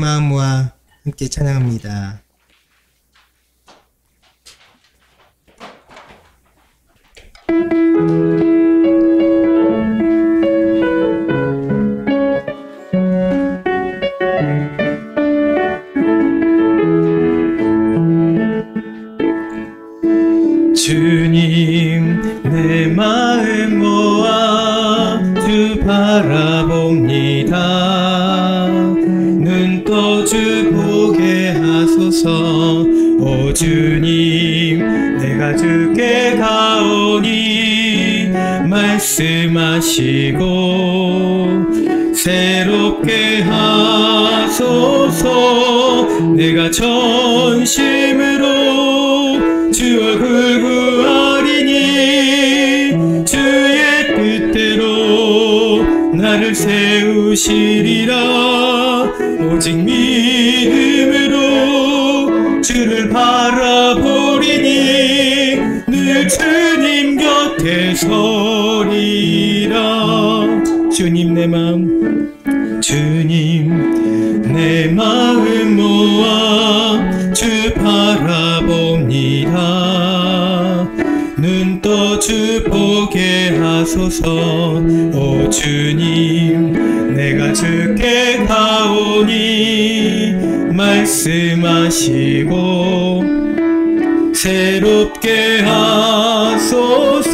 마음 모아 함께 찬양합니다. 주님 내 마음 모아 주 바라봅니다. 눈 떠 주 보게 하소서. 오 주님 내가 주께 가오니 말씀하시고 새롭게 하소서. 내가 전심으로 주 얼굴 구하리니 주의 뜻대로 나를 세우시리라. 오직 믿음으로 주를 바라보리니 늘 주님 곁에 서리라. 주님 내 마음 주님 내 마음 모아 주 바라봅니다. 눈 떠 주 보게 하소서. 오 주님 내가 주께 가오니 말씀하시고 새롭게 하소서.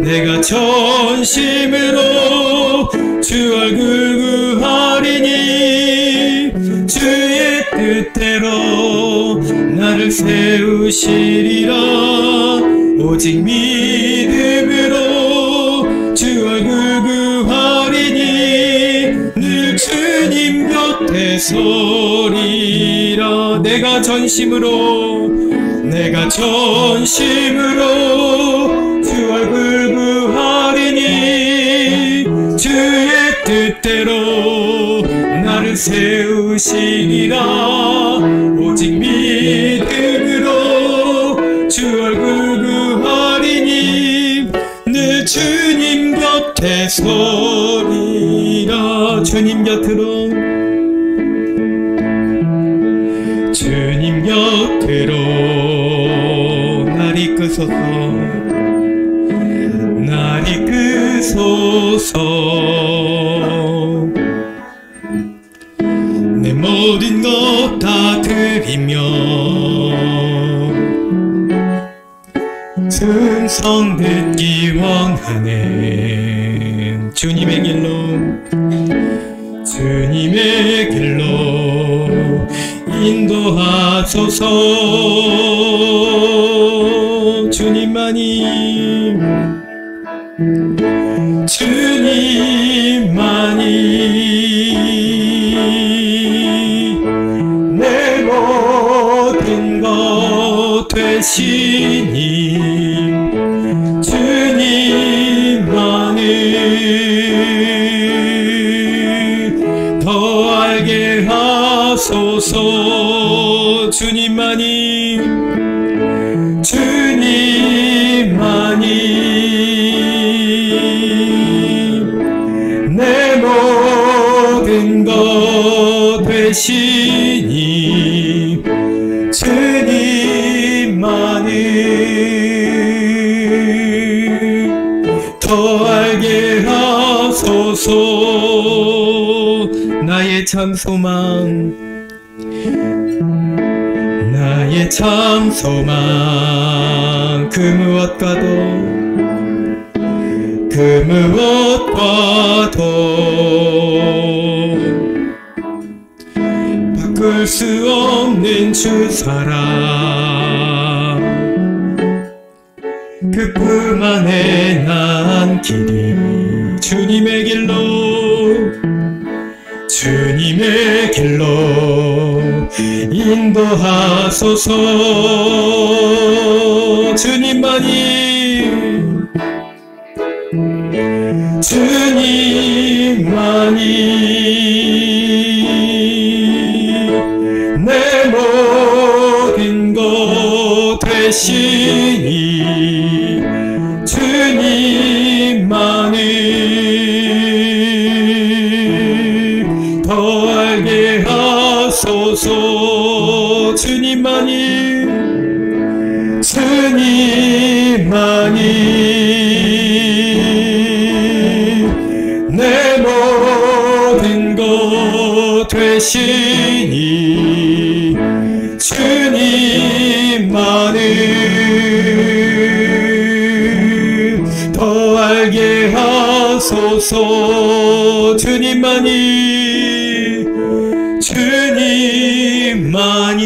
내가 전심으로 주 얼굴 구하리니 주의 뜻대로 나를 세우시리라. 오직 믿음으로 주 얼굴 구하리니 늘 주님 곁에 서리라. 내가 전심으로 주 얼굴 구하리니 주의 뜻대로 나를 세우시리라. 오직 믿음으로 주 얼굴 구하리니 늘 주님 곁에 서리라. 주님 곁으로 날 이끄소서. 내 모든 것 다 드리며 음성 듣기 원하네. 주님의 길로 인도하소서. 주님만이 내 모든 것 되시니 주님만을 더 알게 하소서. 주님만이 내 모든 것 되시니 주님만을 더 알게 하소서. 나의 참 소망 그 무엇과도 바꿀 수 없는 주 사랑. 그뿐 안에 난 길이 주님의 길로 인도하소서. 주님만이 내 모든 것 되시니 주님만을 더 알게 하소서. 하소서. 주님만이 내 모든 것 되시니 주님만을 더 알게 하소서. 주님만이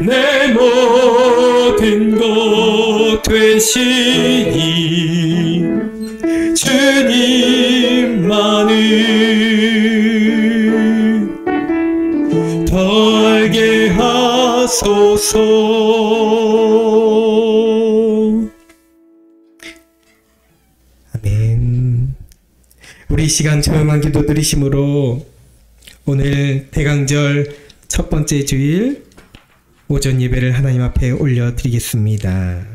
내 모든 것 되시니 주님만을 더 알게 하소서. 아멘. 우리 이 시간 조용한 기도 드리심으로 오늘 대강절 첫 번째 주일 오전 예배를 하나님 앞에 올려드리겠습니다.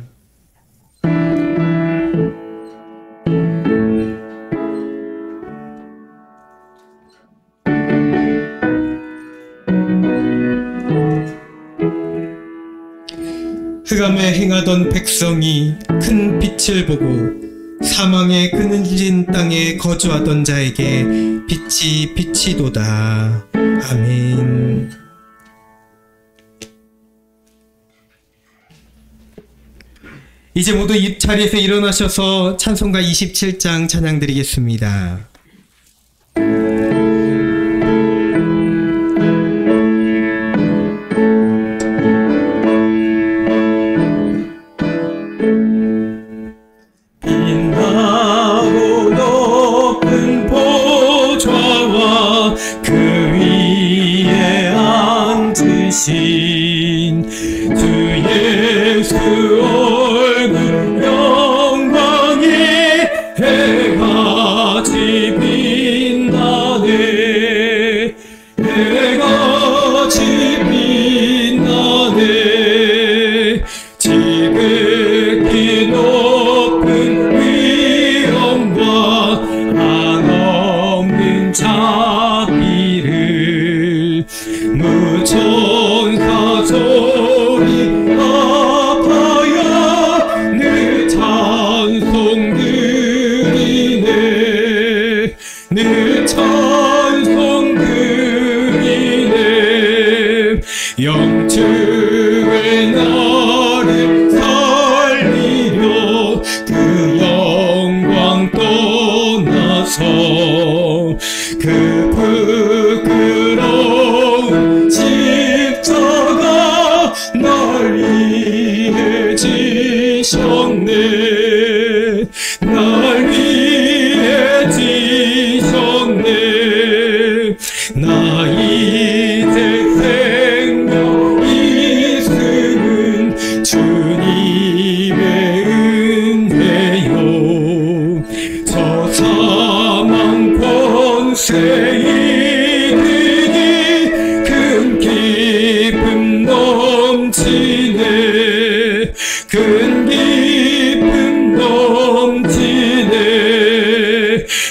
흑암에 행하던 백성이 큰 빛을 보고 사망의 그늘진 땅에 거주하던 자에게 빛이 비치도다. 아멘. 이제 모두 입 자리에서 일어나셔서 찬송가 27장 찬양 드리겠습니다. 빛나고 높은 보좌와 그 위에 앉으신 주 예수 얼굴 영광이 해같이 빛나네. 해같이 빛나네. 지극히 높은 위엄과 한없는 자비를 무천사 소리 아파야 늘 찬송 드리네. 늘 찬송 드리네. 영주의 나를 살리려 그 영광 떠나서 그 부끄러운 십자가 날 위해 지셨네. 날 위해 지셨네. 나 이제 생명 있으는 주님의 은혜요. 저 사망 권세이 드니 큰 기쁨 넘치네. 큰 기쁨 넘치네.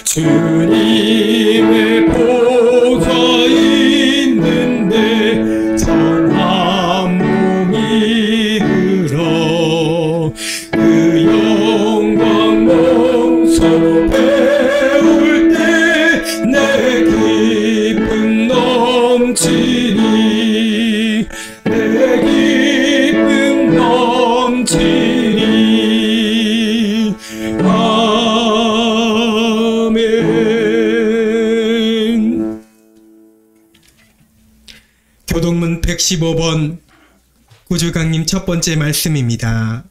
주님의 보좌 있는데 전한 몸이 들어 그 영광 몸소 배울 때 내 기쁨 넘치니. 내 기쁨 넘치니. 아멘. 교동문 115번 구주강님 첫 번째 말씀입니다.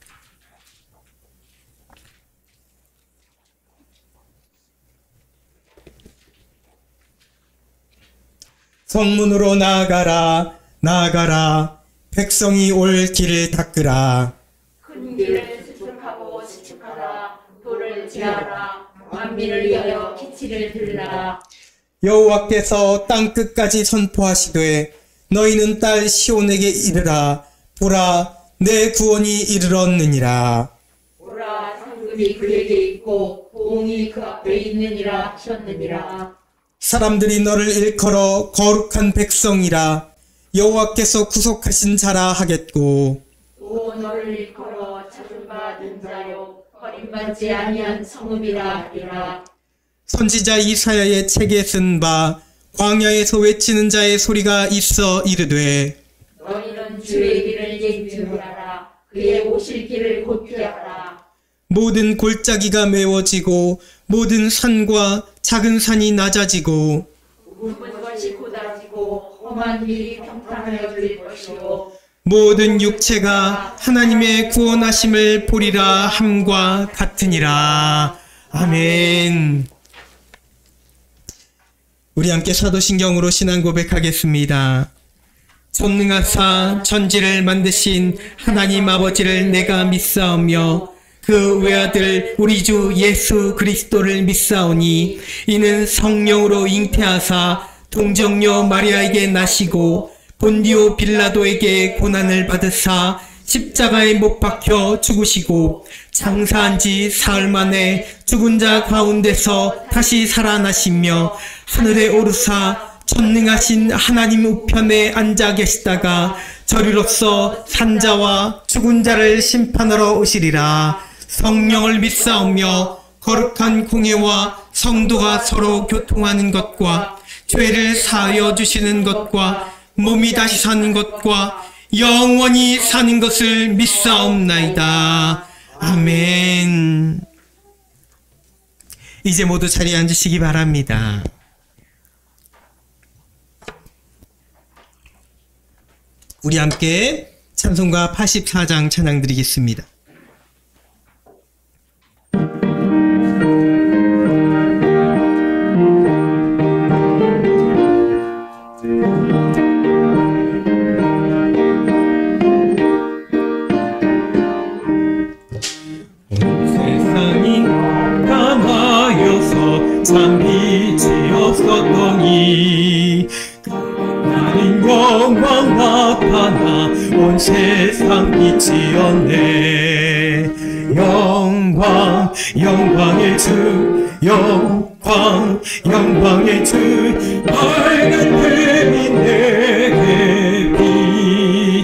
성문으로 나아가라, 나아가라. 백성이 올 길을 닦으라. 큰 길을 수축하고 수축하라. 돌을 지하라. 만민을 위하여 기치를 들라. 여호와께서 땅 끝까지 선포하시되 너희는 딸 시온에게 이르라. 보라, 내 구원이 이르렀느니라. 오라, 상급이 그에게 있고 보응이 그 앞에 있느니라 하셨느니라. 사람들이 너를 일컬어 거룩한 백성이라 여호와께서 구속하신 자라 하겠고 또 너를 일컬어 찾음받은 자요 버림받지 아니한 성읍이라 하리라. 선지자 이사야의 책에 쓴 바 광야에서 외치는 자의 소리가 있어 이르되 너희는 주의 길을 예비하라. 그의 오실 길을 곧게 하라. 모든 골짜기가 메워지고 모든 산과 작은 산이 낮아지고 굵은 것이 곧아지고 험한 길이 평탄해질 것이요 모든 육체가 하나님의 구원하심을 보리라 함과 같으니라. 아멘. 우리 함께 사도신경으로 신앙 고백하겠습니다. 전능하사 천지를 만드신 하나님 아버지를 내가 믿사오며 그 외아들 우리 주 예수 그리스도를 믿사오니 이는 성령으로 잉태하사 동정녀 마리아에게 나시고 본디오 빌라도에게 고난을 받으사 십자가에 못 박혀 죽으시고 장사한 지 사흘 만에 죽은 자 가운데서 다시 살아나시며 하늘에 오르사 전능하신 하나님 우편에 앉아 계시다가 저리로서 산자와 죽은 자를 심판하러 오시리라. 성령을 믿사오며 거룩한 공예와 성도가 서로 교통하는 것과 죄를 사하여 주시는 것과 몸이 다시 사는 것과 영원히 사는 것을 믿사옵나이다. 아멘. 이제 모두 자리에 앉으시기 바랍니다. 우리 함께 찬송가 84장 찬양 드리겠습니다. 세상이 까마여서 참 빛이 없었더니 나는 영광 나타나 온 세상 빛이었네. 영광 영광의 주 영광 영광의 주 밝은 뱀이 내게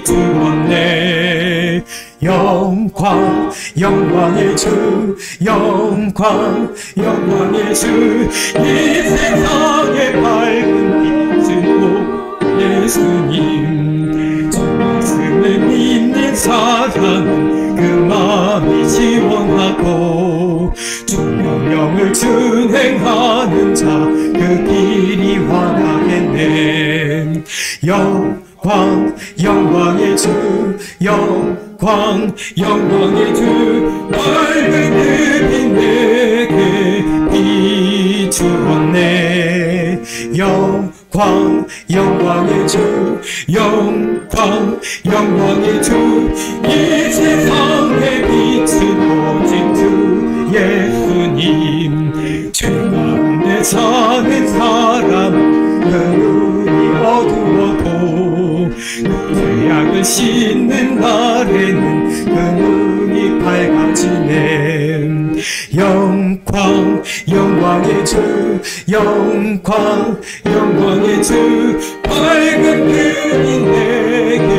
비추었네. 영광 영광의 주 영광 영광의 주 이 세상의 밝은 빛은 곧 예수님. 주 말씀을 믿는 사람은 그 마음이 시원하고 주 명령을 준행하는 자 그 길이 환하겠네. 영광 영광의 주 영광 영광의 주 밝은 빛이 내게 비추었네. 영광 영광의 주 영광 영광의 주 이 세상의 빛은 오직 주 예수님. 죄 가운데 사는 사람 그 눈이 어두워도 그 죄악을 씻는 날에는 그 눈이 밝아지네. 영광 영광의 주 영광 영광의 주 밝은 빛이 내게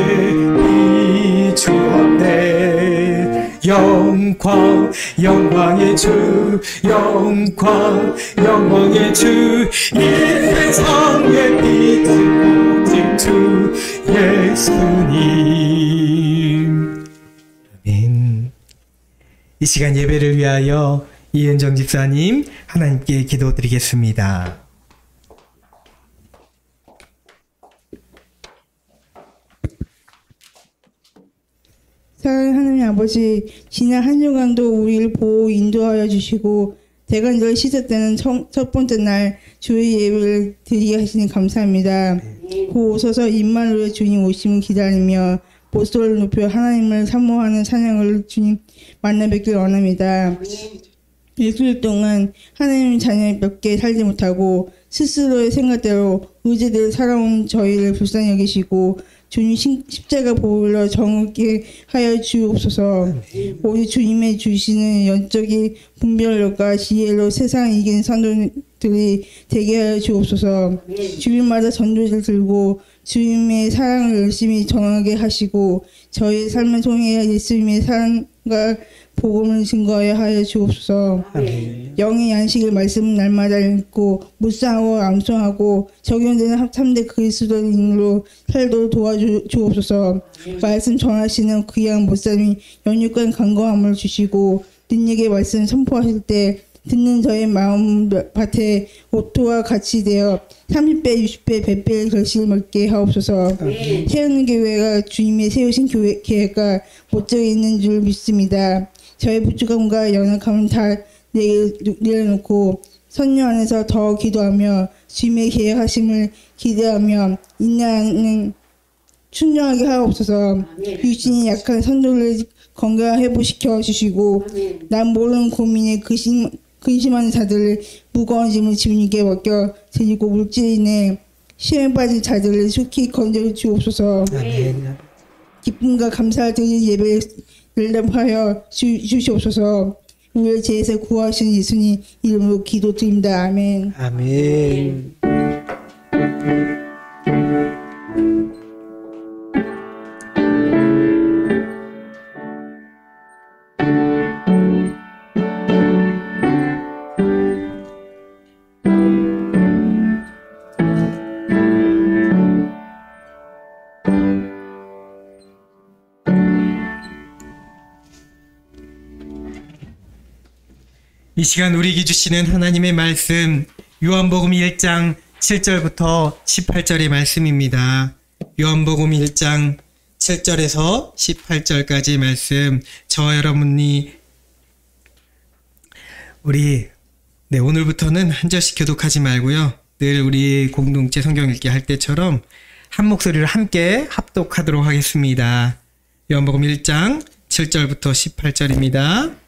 비추었네. 영광 영광의 주 영광 영광의 주 이 세상의 빛은 오직 주 예수님. 아멘. 이 시간 예배를 위하여 이은정 집사님 하나님께 기도드리겠습니다. 사랑하는 하나님 아버지, 지난 한 주간도 우리를 보호 인도하여 주시고 대관절 시작 때는 첫 번째 날 주의 예배를 드리게 하시니 감사합니다. 곧 오셔서 임마누엘 주님 오심을 기다리며 보소를 높여 하나님을 사모하는 찬양을 주님 만나 뵙길 원합니다. 일주일 동안 하나님 자녀 몇 개 살지 못하고 스스로의 생각대로 의지대로 살아온 저희를 불쌍히 여기시고 주님 십자가 보혈로 정하게 하여 주옵소서. 우리 주님의 주시는 영적인 분별력과 지혜로 세상을 이긴 선도들이 되게 하여 주옵소서. 주일마다 전도를 들고 주님의 사랑을 열심히 전하게 하시고 저희 삶을 통해 예수님의 사랑과 복음을 증거하여 하여 주옵소서. 영의 양식을 말씀 날마다 읽고 묵상하고 암송하고 적용되는 참된 그리스도인으로 살도록 도와주옵소서. 말씀 전하시는 귀한 목사님이 연육간 간거함을 주시고 능력의 말씀 선포하실 때 듣는 저의 마음 밭에 옥토와 같이 되어 30배, 60배, 100배의 결실을 맺게 하옵소서. 세우는 교회가 주님의 세우신 계획과 목적이 있는 줄 믿습니다. 저의 부족함과 연약함을 다 내려놓고 선녀 안에서 더 기도하며 주님의 계획하심을 기대하며 인내하는 충정하게 하옵소서. 육신이 약한 선도를 건강하게 회복시켜 주시고 난 모르는 고민에 근심하는 자들을 무거운 짐을 주님께 맡겨 드리고 물질인에 시험에 빠진 자들을 속히 건져 주옵소서. 기쁨과 감사를 드리는 예배를 연락하여 주시옵소서. 우리를 죄에서 구하시는 예수님 이름으로 기도드립니다. 아멘. 아멘. 이 시간 우리에게 주시는 하나님의 말씀 요한복음 1장 7절부터 18절의 말씀입니다. 요한복음 1장 7절에서 18절까지의 말씀 저와 여러분이 오늘부터는 한 절씩 교독하지 말고요. 늘 우리 공동체 성경 읽기 할 때처럼 한 목소리로 함께 합독하도록 하겠습니다. 요한복음 1장 7절부터 18절입니다.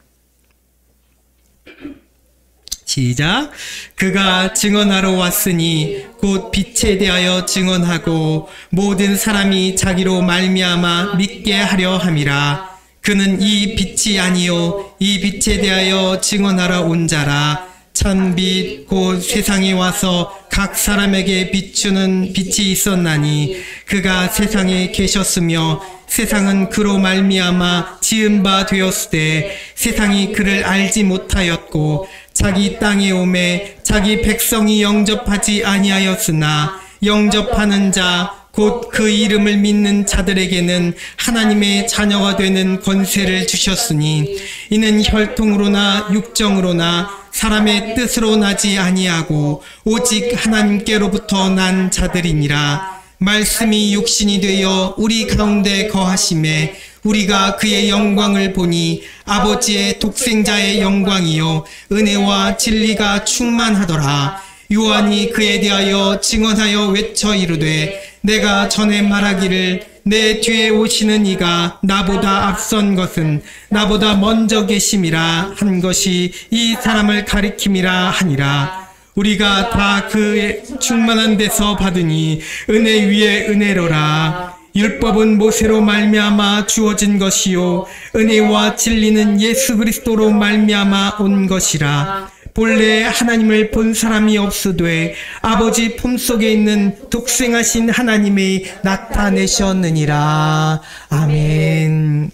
시작. 그가 증언하러 왔으니 곧 빛에 대하여 증언하고 모든 사람이 자기로 말미암아 믿게 하려 함이라. 그는 이 빛이 아니요 이 빛에 대하여 증언하러 온 자라. 참빛 곧 세상에 와서 각 사람에게 비추는 빛이 있었나니 그가 세상에 계셨으며 세상은 그로 말미암아 지은 바 되었으되 세상이 그를 알지 못하였고 자기 땅에 오매 자기 백성이 영접하지 아니하였으나 영접하는 자 곧 그 이름을 믿는 자들에게는 하나님의 자녀가 되는 권세를 주셨으니 이는 혈통으로나 육정으로나 사람의 뜻으로 나지 아니하고 오직 하나님께로부터 난 자들이니라. 말씀이 육신이 되어 우리 가운데 거하심에 우리가 그의 영광을 보니 아버지의 독생자의 영광이요 은혜와 진리가 충만하더라. 요한이 그에 대하여 증언하여 외쳐 이르되 내가 전에 말하기를 내 뒤에 오시는 이가 나보다 앞선 것은 나보다 먼저 계심이라 한 것이 이 사람을 가리킴이라 하니라. 우리가 다 그의 충만한 데서 받으니 은혜 위에 은혜로라. 율법은 모세로 말미암아 주어진 것이요 은혜와 진리는 예수 그리스도로 말미암아 온 것이라. 본래 하나님을 본 사람이 없으되 아버지 품속에 있는 독생하신 하나님이 나타내셨느니라. 아멘.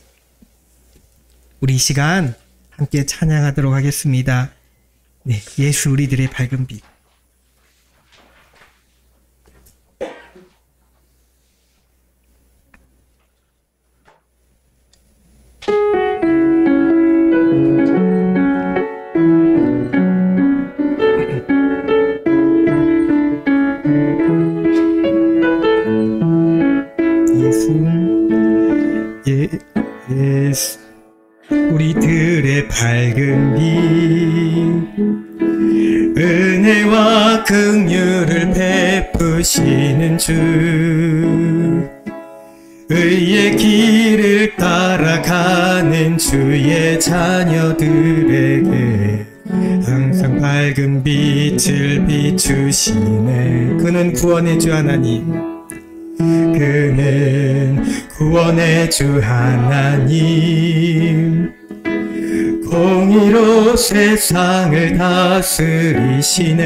우리 이 시간 함께 찬양하도록 하겠습니다. 네, 예수 우리들의 밝은 빛. 예수 우리들의 밝은 빛 은혜와 긍휼을 베푸시는 주 의의 길을 따라가는 주의 자녀들에게 항상 밝은 빛을 비추시네. 그는 구원의 주 하나님, 그는 구원의 주 하나님, 공의로 세상을 다스리시네.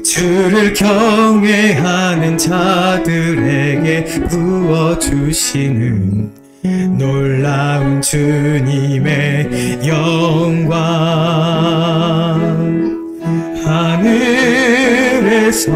주를 경외하는 자들에게 부어주시는 놀라운 주님의 영광. 하늘에서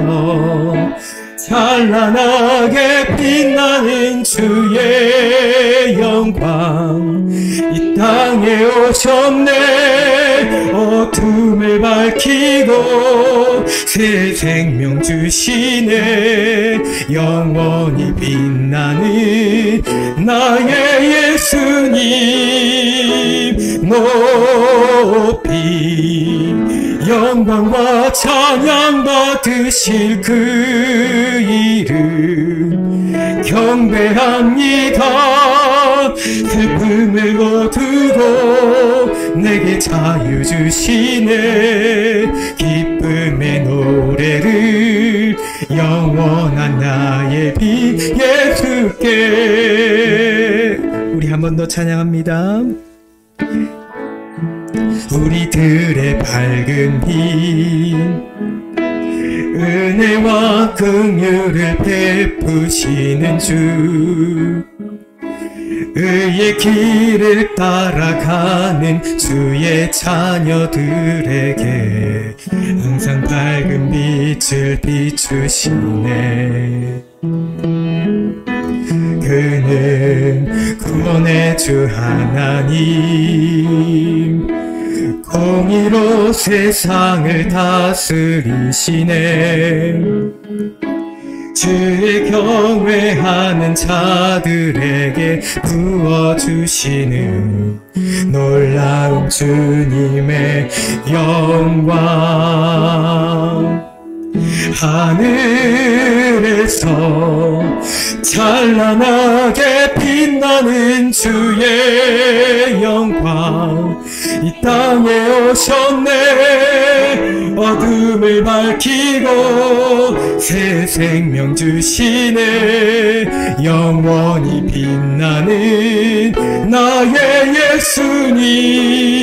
찬란하게 빛나는 주의 영광, 이 땅에 오셨네. 어둠을 밝히고 새 생명 주시네. 영원히 빛나는 나의 예수님 높이 영광과 찬양 받으실 그 이름 경배합니다. 슬픔을 거두고 내게 자유 주시네. 기쁨의 노래를 영원한 나의 빛 예수께. 우리 한 번 더 찬양합니다. 우리들의 밝은 빛, 은혜와 긍휼을 베푸시는 주, 의의 길을 따라가는 주의 자녀들에게 항상 밝은 빛을 비추시네. 그는 구원의 주 하나님, 공의로 세상을 다스리시네. 주의 경외하는 자들에게 부어주시는 놀라운 주님의 영광. 하늘에서 찬란하게 빛나는 주의 영광, 이 땅에 오셨네. 어둠을 밝히고 새 생명 주시네. 영원히 빛나는 나의 예수님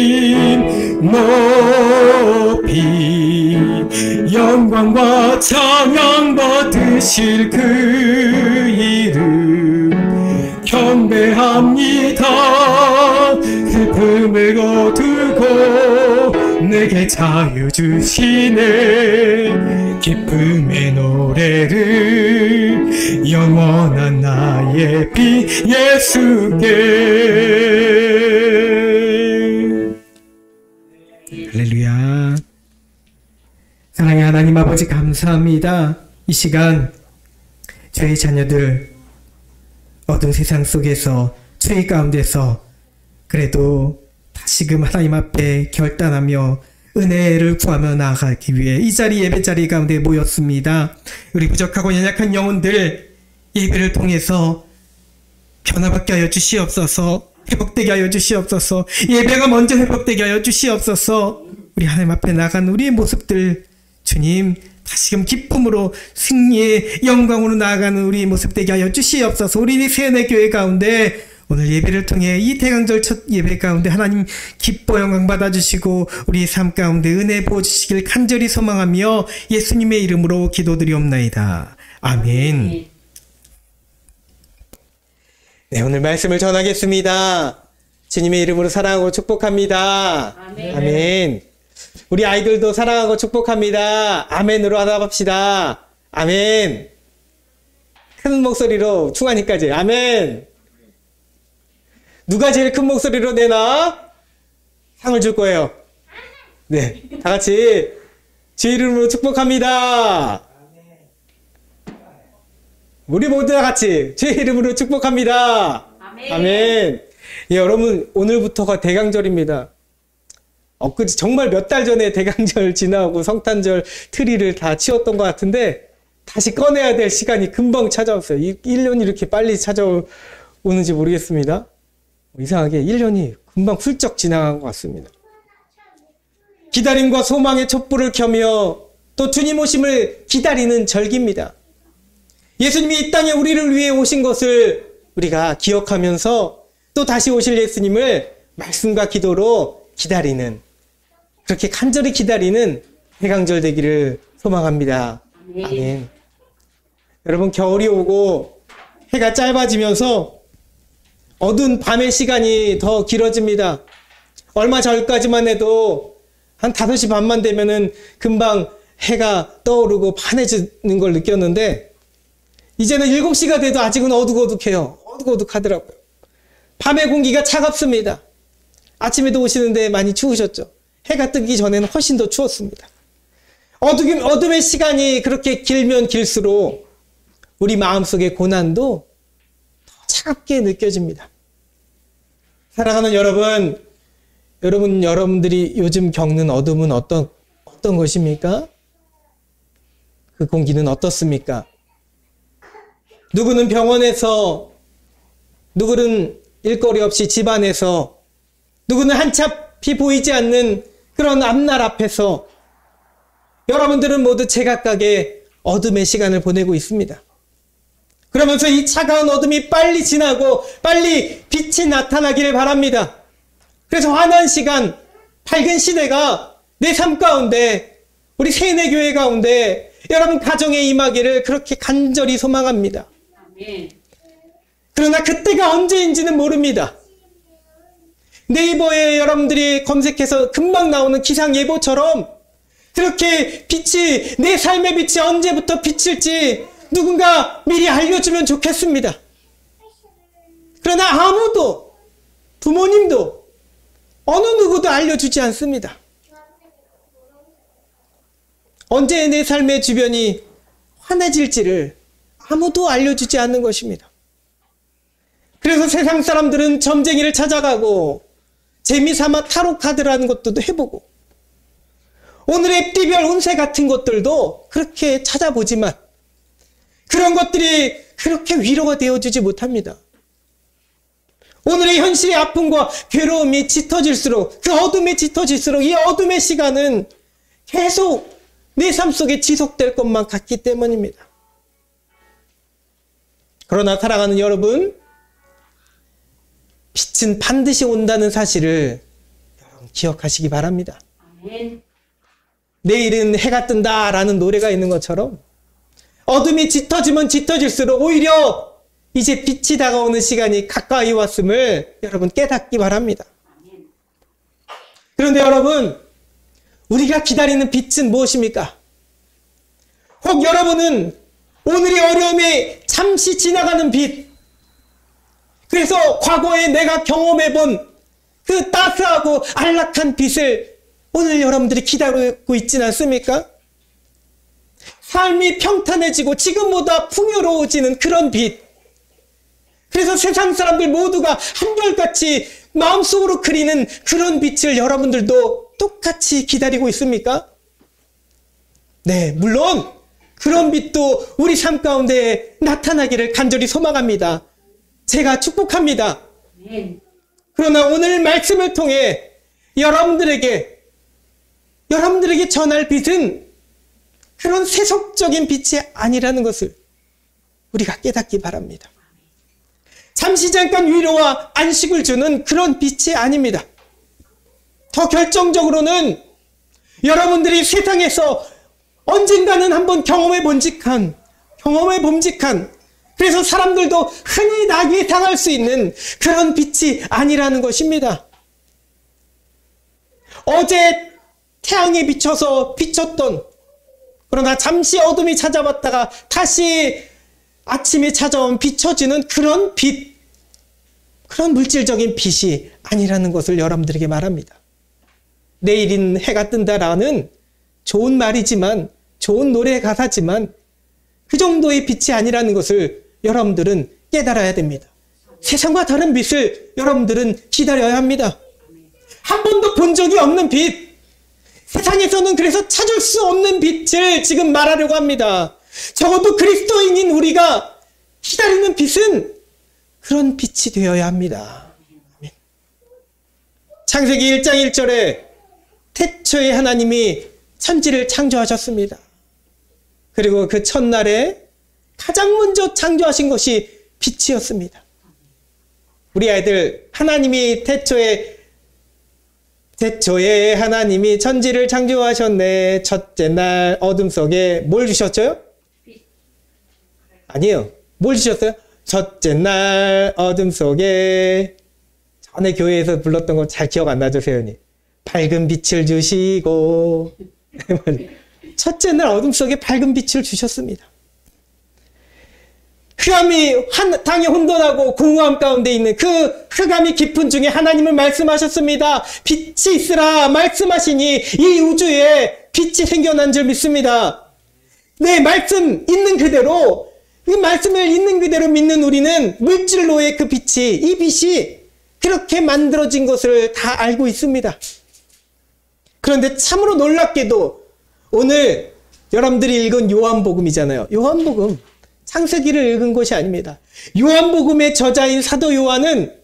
높이 영광과 찬양 받으실 그 이름 경배합니다. 슬픔을 거두고 내게 자유 주시네. 기쁨의 노래를 영원한 나의 빛 예수께. 할렐루야. 사랑의 하나님 아버지 감사합니다. 이 시간 저희 자녀들 어두운 세상 속에서 죄 가운데서 그래도 다시금 하나님 앞에 결단하며 은혜를 구하며 나아가기 위해 이 자리 예배 자리 가운데 모였습니다. 우리 부족하고 연약한 영혼들 예배를 통해서 변화받게 하여 주시옵소서. 회복되게 하여 주시옵소서. 예배가 먼저 회복되게 하여 주시옵소서. 우리 하나님 앞에 나간 우리의 모습들 주님 다시금 기쁨으로 승리의 영광으로 나아가는 우리 모습 되게 하여 주시옵소서. 우리 세연의 교회 가운데 오늘 예배를 통해 이 대강절 첫 예배 가운데 하나님 기뻐 영광 받아주시고 우리 삶 가운데 은혜 부어주시길 간절히 소망하며 예수님의 이름으로 기도드리옵나이다. 아멘. 네, 오늘 말씀을 전하겠습니다. 주님의 이름으로 사랑하고 축복합니다. 아멘. 아멘. 우리 아이들도 사랑하고 축복합니다. 아멘으로 하답합시다. 아멘. 큰 목소리로 충환이까지 아멘. 누가 제일 큰 목소리로 내나 상을 줄 거예요. 네, 다 같이 주 이름으로 축복합니다. 우리 모두 다 같이 주 이름으로 축복합니다. 아멘. 아멘. 예, 여러분 오늘부터가 대강절입니다. 엊그제 정말 몇 달 전에 대강절 지나고 성탄절 트리를 다 치웠던 것 같은데 다시 꺼내야 될 시간이 금방 찾아왔어요. 1년이 이렇게 빨리 찾아오는지 모르겠습니다. 이상하게 1년이 금방 훌쩍 지나간 것 같습니다. 기다림과 소망의 촛불을 켜며 또 주님 오심을 기다리는 절기입니다. 예수님이 이 땅에 우리를 위해 오신 것을 우리가 기억하면서 또 다시 오실 예수님을 말씀과 기도로 기다리는, 그렇게 간절히 기다리는 대강절 되기를 소망합니다. 아멘. 여러분, 겨울이 오고 해가 짧아지면서 어두운 밤의 시간이 더 길어집니다. 얼마 전까지만 해도 한 5시 반만 되면은 금방 해가 떠오르고 환해지는 걸 느꼈는데, 이제는 7시가 돼도 아직은 어둑어둑해요. 어둑어둑하더라고요. 밤의 공기가 차갑습니다. 아침에도 오시는데 많이 추우셨죠? 해가 뜨기 전에는 훨씬 더 추웠습니다. 어둠의 시간이 그렇게 길면 길수록 우리 마음속의 고난도 더 차갑게 느껴집니다. 사랑하는 여러분들이 요즘 겪는 어둠은 어떤 것입니까? 그 공기는 어떻습니까? 누구는 병원에서, 누구는 일거리 없이 집안에서, 누구는 한치 앞이 보이지 않는 그런 앞날 앞에서 여러분들은 모두 제각각의 어둠의 시간을 보내고 있습니다. 그러면서 이 차가운 어둠이 빨리 지나고 빨리 빛이 나타나기를 바랍니다. 그래서 환한 시간, 밝은 시대가 내 삶 가운데, 우리 세뇌교회 가운데 여러분 가정에 임하기를 그렇게 간절히 소망합니다. 그러나 그때가 언제인지는 모릅니다. 네이버에 여러분들이 검색해서 금방 나오는 기상예보처럼 그렇게 빛이, 내 삶의 빛이 언제부터 비칠지 누군가 미리 알려주면 좋겠습니다. 그러나 아무도, 부모님도, 어느 누구도 알려주지 않습니다. 언제 내 삶의 주변이 환해질지를 아무도 알려주지 않는 것입니다. 그래서 세상 사람들은 점쟁이를 찾아가고 재미삼아 타로 카드라는 것도 해보고 오늘의 띠별 운세 같은 것들도 그렇게 찾아보지만 그런 것들이 그렇게 위로가 되어주지 못합니다. 오늘의 현실의 아픔과 괴로움이 짙어질수록, 그 어둠이 짙어질수록 이 어둠의 시간은 계속 내 삶 속에 지속될 것만 같기 때문입니다. 그러나 사랑하는 여러분, 빛은 반드시 온다는 사실을 여러분 기억하시기 바랍니다. 아멘. 내일은 해가 뜬다라는 노래가 있는 것처럼 어둠이 짙어지면 짙어질수록 오히려 이제 빛이 다가오는 시간이 가까이 왔음을 여러분 깨닫기 바랍니다. 그런데 여러분, 우리가 기다리는 빛은 무엇입니까? 혹 여러분은 오늘의 어려움에 잠시 지나가는 빛, 그래서 과거에 내가 경험해본 그 따스하고 안락한 빛을 오늘 여러분들이 기다리고 있지는 않습니까? 삶이 평탄해지고 지금보다 풍요로워지는 그런 빛. 그래서 세상 사람들 모두가 한결같이 마음속으로 그리는 그런 빛을 여러분들도 똑같이 기다리고 있습니까? 네, 물론 그런 빛도 우리 삶 가운데 나타나기를 간절히 소망합니다. 제가 축복합니다. 그러나 오늘 말씀을 통해 여러분들에게 전할 빛은 그런 세속적인 빛이 아니라는 것을 우리가 깨닫기 바랍니다. 잠시 잠깐 위로와 안식을 주는 그런 빛이 아닙니다. 더 결정적으로는 여러분들이 세상에서 언젠가는 한번 경험해 본직한, 그래서 사람들도 흔히 나게 당할 수 있는 그런 빛이 아니라는 것입니다. 어제 태양이 비춰서 비쳤던, 그러나 잠시 어둠이 찾아왔다가 다시 아침이 찾아온 비춰지는 그런 빛, 그런 물질적인 빛이 아니라는 것을 여러분들에게 말합니다. 내일인 해가 뜬다라는 좋은 말이지만, 좋은 노래 가사지만 그 정도의 빛이 아니라는 것을 여러분들은 깨달아야 됩니다. 세상과 다른 빛을 여러분들은 기다려야 합니다. 한 번도 본 적이 없는 빛, 세상에서는 그래서 찾을 수 없는 빛을 지금 말하려고 합니다. 적어도 그리스도인인 우리가 기다리는 빛은 그런 빛이 되어야 합니다. 창세기 1장 1절에 태초에 하나님이 천지를 창조하셨습니다. 그리고 그 첫날에 가장 먼저 창조하신 것이 빛이었습니다. 우리 아이들, 하나님이 태초에 하나님이 천지를 창조하셨네. 첫째 날 어둠 속에 뭘 주셨죠? 아니에요. 뭘 주셨어요? 첫째 날 어둠 속에, 전에 교회에서 불렀던 거 잘 기억 안 나죠, 세연이? 밝은 빛을 주시고. 첫째 날 어둠 속에 밝은 빛을 주셨습니다. 흑암이 땅에 혼돈하고 공허함 가운데 있는 그 흑암이 깊은 중에 하나님은 말씀하셨습니다. 빛이 있으라 말씀하시니 이 우주에 빛이 생겨난 줄 믿습니다. 네, 말씀 있는 그대로, 이 말씀을 있는 그대로 믿는 우리는 물질로의 그 빛이, 이 빛이 그렇게 만들어진 것을 다 알고 있습니다. 그런데 참으로 놀랍게도 오늘 여러분들이 읽은 요한복음이잖아요. 요한복음, 창세기를 읽은 것이 아닙니다. 요한복음의 저자인 사도 요한은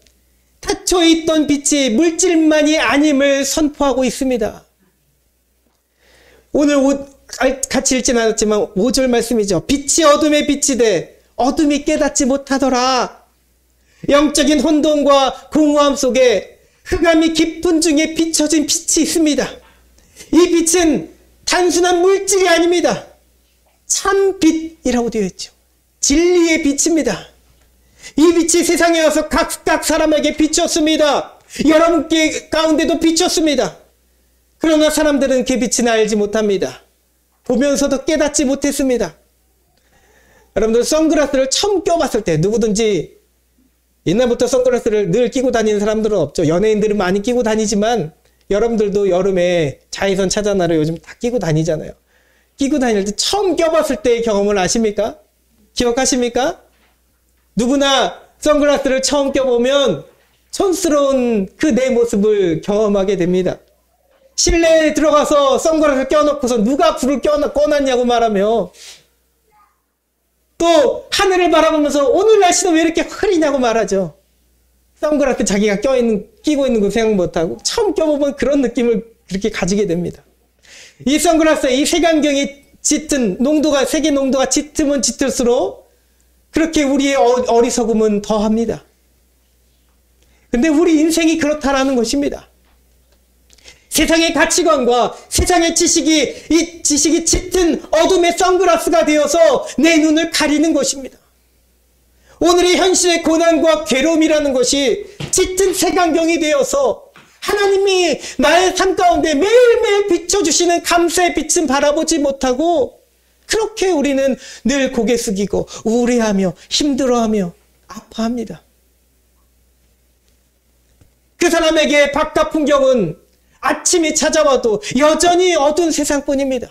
태초에 있던 빛이 물질만이 아님을 선포하고 있습니다. 오늘 같이 읽진 않았지만 5절 말씀이죠. 빛이 어둠에 빛이 돼 어둠이 깨닫지 못하더라. 영적인 혼돈과 공허함 속에 흑암이 깊은 중에 비춰진 빛이 있습니다. 이 빛은 단순한 물질이 아닙니다. 참 빛이라고 되어 있죠. 진리의 빛입니다. 이 빛이 세상에 와서 각각 사람에게 비쳤습니다. 여러분 가운데도 비쳤습니다. 그러나 사람들은 그 빛을 알지 못합니다. 보면서도 깨닫지 못했습니다. 여러분들 선글라스를 처음 껴봤을 때, 누구든지 옛날부터 선글라스를 늘 끼고 다니는 사람들은 없죠. 연예인들은 많이 끼고 다니지만 여러분들도 여름에 자외선 차단하러 요즘 다 끼고 다니잖아요. 끼고 다닐 때 처음 껴봤을 때의 경험을 아십니까? 기억하십니까? 누구나 선글라스를 처음 껴보면 촌스러운 그 내 모습을 경험하게 됩니다. 실내에 들어가서 선글라스를 껴놓고서 누가 불을 꺼놨냐고 말하며, 또 하늘을 바라보면서 오늘 날씨는 왜 이렇게 흐리냐고 말하죠. 선글라스 자기가 끼고 있는 거 생각 못하고 처음 껴보면 그런 느낌을 그렇게 가지게 됩니다. 이 선글라스에 이 색안경이 짙은 농도가, 색의 농도가 짙으면 짙을수록 그렇게 우리의 어리석음은 더합니다. 근데 우리 인생이 그렇다라는 것입니다. 세상의 가치관과 세상의 지식이, 이 지식이 짙은 어둠의 선글라스가 되어서 내 눈을 가리는 것입니다. 오늘의 현실의 고난과 괴로움이라는 것이 짙은 색안경이 되어서 하나님이 나의 삶 가운데 매일매일 비춰주시는 감사의 빛은 바라보지 못하고, 그렇게 우리는 늘 고개 숙이고 우울해하며 힘들어하며 아파합니다. 그 사람에게 바깥 풍경은 아침이 찾아와도 여전히 어두운 세상뿐입니다.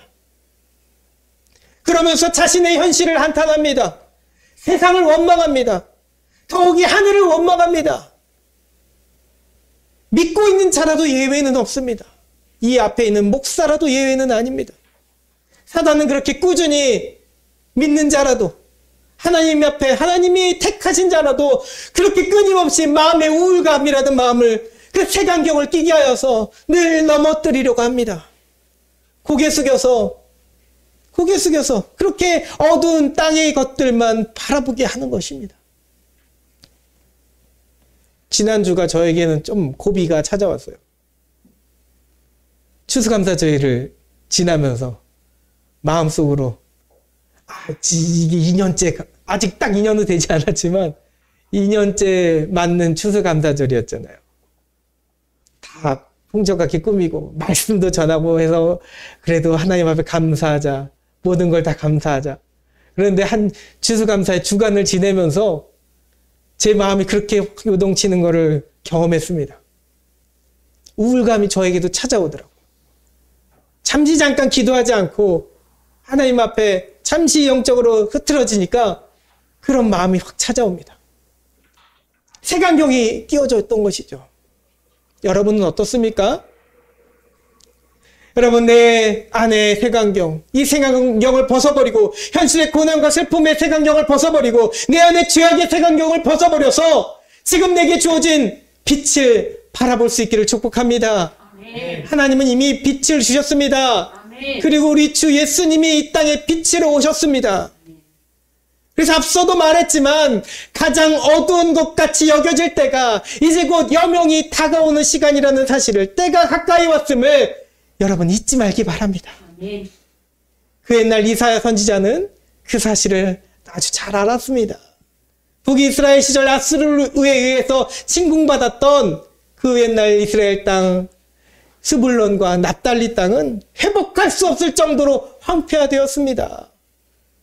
그러면서 자신의 현실을 한탄합니다. 세상을 원망합니다. 더욱이 하늘을 원망합니다. 믿고 있는 자라도 예외는 없습니다. 이 앞에 있는 목사라도 예외는 아닙니다. 사단은 그렇게 꾸준히 믿는 자라도, 하나님 앞에 하나님이 택하신 자라도 그렇게 끊임없이 마음의 우울감이라든 마음을, 그 색안경을 끼게 하여서 늘 넘어뜨리려고 합니다. 고개 숙여서 그렇게 어두운 땅의 것들만 바라보게 하는 것입니다. 지난주가 저에게는 좀 고비가 찾아왔어요. 추수감사절을 지나면서 마음속으로 이게 2년째, 아직 딱 2년은 되지 않았지만 2년째 맞는 추수감사절이었잖아요. 다 풍족하게 꾸미고 말씀도 전하고 해서 그래도 하나님 앞에 감사하자, 모든 걸 다 감사하자. 그런데 한 추수감사의 주간을 지내면서 제 마음이 그렇게 요동치는 것을 경험했습니다. 우울감이 저에게도 찾아오더라고요. 잠시 잠깐 기도하지 않고 하나님 앞에 잠시 영적으로 흐트러지니까 그런 마음이 확 찾아옵니다. 색안경이 끼워져 있던 것이죠. 여러분은 어떻습니까? 여러분, 내 안에 색안경, 이 색안경을 벗어버리고, 현실의 고난과 슬픔의 색안경을 벗어버리고, 내 안에 죄악의 색안경을 벗어버려서 지금 내게 주어진 빛을 바라볼 수 있기를 축복합니다. 하나님은 이미 빛을 주셨습니다. 그리고 우리 주 예수님이 이 땅에 빛으로 오셨습니다. 그래서 앞서도 말했지만 가장 어두운 것 같이 여겨질 때가 이제 곧 여명이 다가오는 시간이라는 사실을, 때가 가까이 왔음을 여러분 잊지 말기 바랍니다. 그 옛날 이사야 선지자는 그 사실을 아주 잘 알았습니다. 북이스라엘 시절 아수르에 의해서 침공받았던 그 옛날 이스라엘 땅 스불론과 납달리 땅은 회복할 수 없을 정도로 황폐화되었습니다.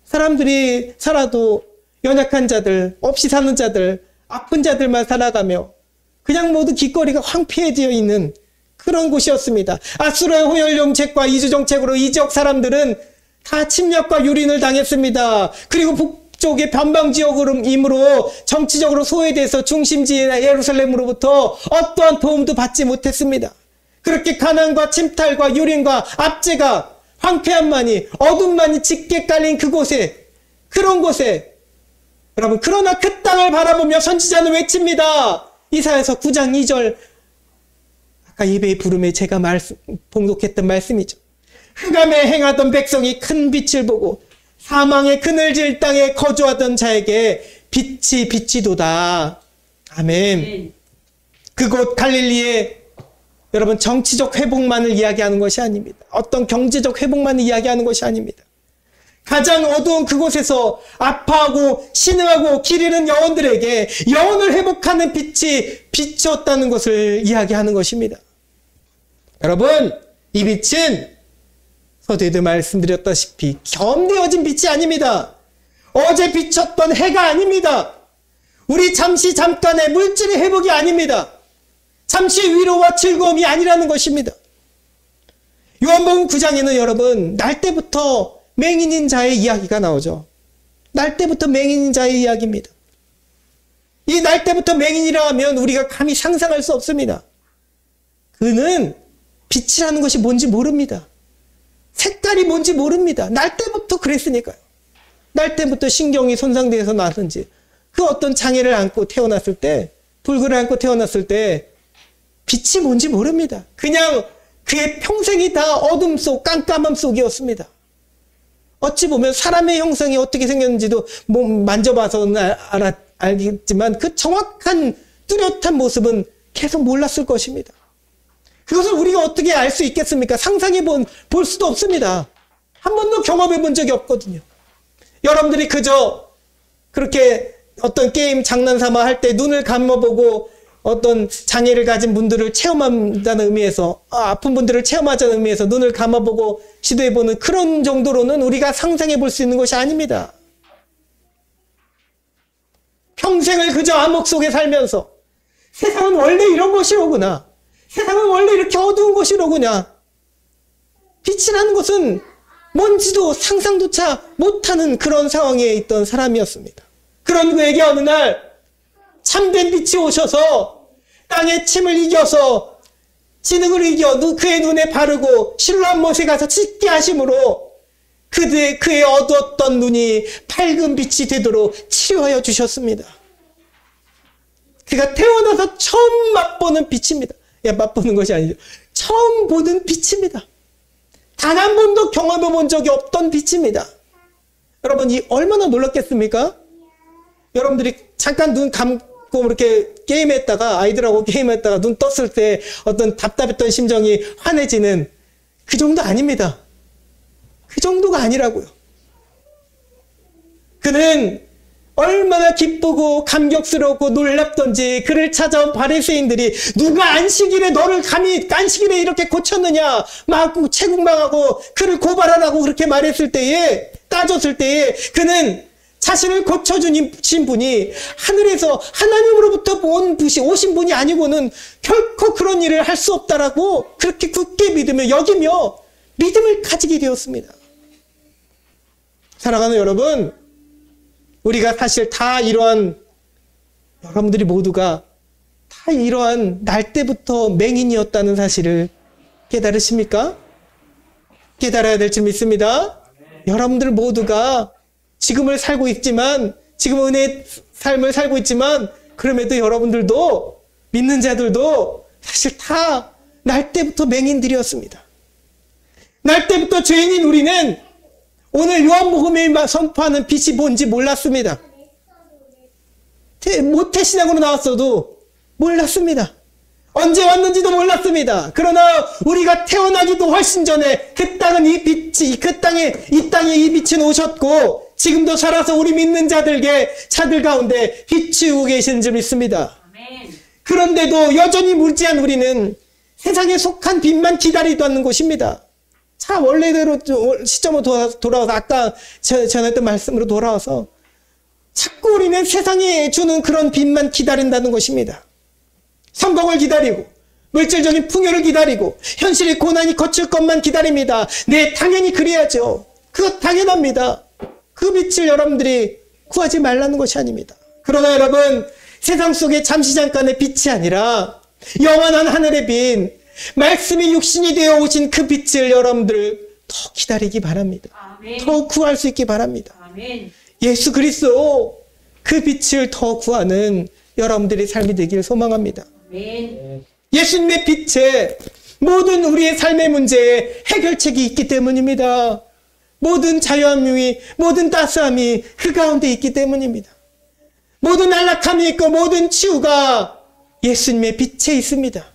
사람들이 살아도 연약한 자들, 없이 사는 자들, 아픈 자들만 살아가며 그냥 모두 길거리가 황폐해져 있는 그런 곳이었습니다. 아수르의 호열 정책과 이주 정책으로 이 지역 사람들은 다 침략과 유린을 당했습니다. 그리고 북쪽의 변방 지역이므로 정치적으로 소외돼서 중심지인 예루살렘으로부터 어떠한 도움도 받지 못했습니다. 그렇게 가난과 침탈과 유린과 압제가 황폐함만이, 어둠만이 짙게 깔린 그곳에, 그런 곳에 여러분, 그러나 그 땅을 바라보며 선지자는 외칩니다. 이사야서 9장 2절, 아까 예배의 부름에 제가 봉독했던 말씀이죠. 흑암에 행하던 백성이 큰 빛을 보고 사망의 그늘질 땅에 거주하던 자에게 빛이 비치도다. 아멘. 그곳 갈릴리에 여러분, 정치적 회복만을 이야기하는 것이 아닙니다. 어떤 경제적 회복만을 이야기하는 것이 아닙니다. 가장 어두운 그곳에서 아파하고 신음하고 길 잃은 영혼들에게 영혼을 회복하는 빛이 비쳤다는 것을 이야기하는 것입니다. 여러분, 이 빛은 서두에도 말씀드렸다시피 겸되어진 빛이 아닙니다. 어제 비쳤던 해가 아닙니다. 우리 잠깐의 물질의 회복이 아닙니다. 잠시의 위로와 즐거움이 아니라는 것입니다. 요한복음 9장에는 여러분, 날 때부터 맹인인 자의 이야기가 나오죠. 날 때부터 맹인인 자의 이야기입니다. 이 날 때부터 맹인이라 하면 우리가 감히 상상할 수 없습니다. 그는 빛이라는 것이 뭔지 모릅니다. 색깔이 뭔지 모릅니다. 날 때부터 그랬으니까요. 날 때부터 신경이 손상되어서 나든지 그 어떤 장애를 안고 태어났을 때, 불구를 안고 태어났을 때 빛이 뭔지 모릅니다. 그냥 그의 평생이 다 어둠 속, 깜깜함 속이었습니다. 어찌 보면 사람의 형성이 어떻게 생겼는지도 만져봐서는 알겠지만 그 정확한 뚜렷한 모습은 계속 몰랐을 것입니다. 그것을 우리가 어떻게 알 수 있겠습니까? 상상해 볼 수도 없습니다. 한 번도 경험해 본 적이 없거든요. 여러분들이 그저 그렇게 어떤 게임 장난삼아 할 때 눈을 감아보고 어떤 장애를 가진 분들을 체험한다는 의미에서, 아픈 분들을 체험하자는 의미에서 눈을 감아보고 시도해보는 그런 정도로는 우리가 상상해 볼 수 있는 것이 아닙니다. 평생을 그저 암흑 속에 살면서 세상은 원래 이런 것이로구나, 세상은 원래 이렇게 어두운 것이로구나, 빛이라는 것은 뭔지도 상상조차 못하는 그런 상황에 있던 사람이었습니다. 그런 그에게 어느 날 참된 빛이 오셔서 땅의 침을 이겨서 진흙을 이겨 그의 눈에 바르고 실로암 못에 가서 씻게 하심으로 그의 어두웠던 눈이 밝은 빛이 되도록 치료하여 주셨습니다. 그가 태어나서 처음 맛보는 빛입니다. 맛보는 것이 아니죠. 처음 보는 빛입니다. 단 한 번도 경험해 본 적이 없던 빛입니다. 여러분, 이 얼마나 놀랐겠습니까? 여러분들이 잠깐 눈 감고 이렇게 게임했다가, 아이들하고 게임했다가 눈 떴을 때 어떤 답답했던 심정이 환해지는 그 정도 아닙니다. 그 정도가 아니라고요. 그는 얼마나 기쁘고 감격스럽고 놀랍던지 그를 찾아온 바리새인들이 누가 안식일에 너를 감히 안식일에 이렇게 고쳤느냐 막 채국망하고 그를 고발하라고 그렇게 말했을 때에, 따졌을 때에 그는 자신을 고쳐주신 분이 하늘에서 하나님으로부터 오신 분이 아니고는 결코 그런 일을 할 수 없다라고 그렇게 굳게 믿으며 여기며 믿음을 가지게 되었습니다. 사랑하는 여러분, 우리가 사실 다 이러한, 여러분들이 모두가 다 이러한 날 때부터 맹인이었다는 사실을 깨달으십니까? 깨달아야 될 줄 믿습니다. 여러분들 모두가 지금을 살고 있지만, 지금 은혜의 삶을 살고 있지만, 그럼에도 여러분들도, 믿는 자들도 사실 다 날 때부터 맹인들이었습니다. 날 때부터 죄인인 우리는 오늘 요한복음에 선포하는 빛이 뭔지 몰랐습니다. 모태신앙으로 나왔어도 몰랐습니다. 언제 왔는지도 몰랐습니다. 그러나 우리가 태어나기도 훨씬 전에 그 땅은 이 빛이, 이 땅에 이 빛은 오셨고 지금도 살아서 우리 믿는 자들 가운데 비추고 계시는 줄 믿습니다. 그런데도 여전히 무지한 우리는 세상에 속한 빛만 기다리고 있는 것입니다. 자, 원래대로 시점으로 돌아와서 아까 전했던 말씀으로 돌아와서 자꾸 우리는 세상에 주는 그런 빛만 기다린다는 것입니다. 성공을 기다리고 물질적인 풍요를 기다리고 현실의 고난이 거칠 것만 기다립니다. 네, 당연히 그래야죠. 그거 당연합니다. 그 빛을 여러분들이 구하지 말라는 것이 아닙니다. 그러나 여러분, 세상 속에 잠시 잠깐의 빛이 아니라 영원한 하늘의 빛, 말씀이 육신이 되어 오신 그 빛을 여러분들 더 기다리기 바랍니다. 아멘. 더 구할 수 있기 바랍니다. 아멘. 예수 그리스도 그 빛을 더 구하는 여러분들의 삶이 되길 소망합니다. 아멘. 예수님의 빛에 모든 우리의 삶의 문제에 해결책이 있기 때문입니다. 모든 자유함이, 모든 따스함이 그 가운데 있기 때문입니다. 모든 안락함이 있고 모든 치유가 예수님의 빛에 있습니다.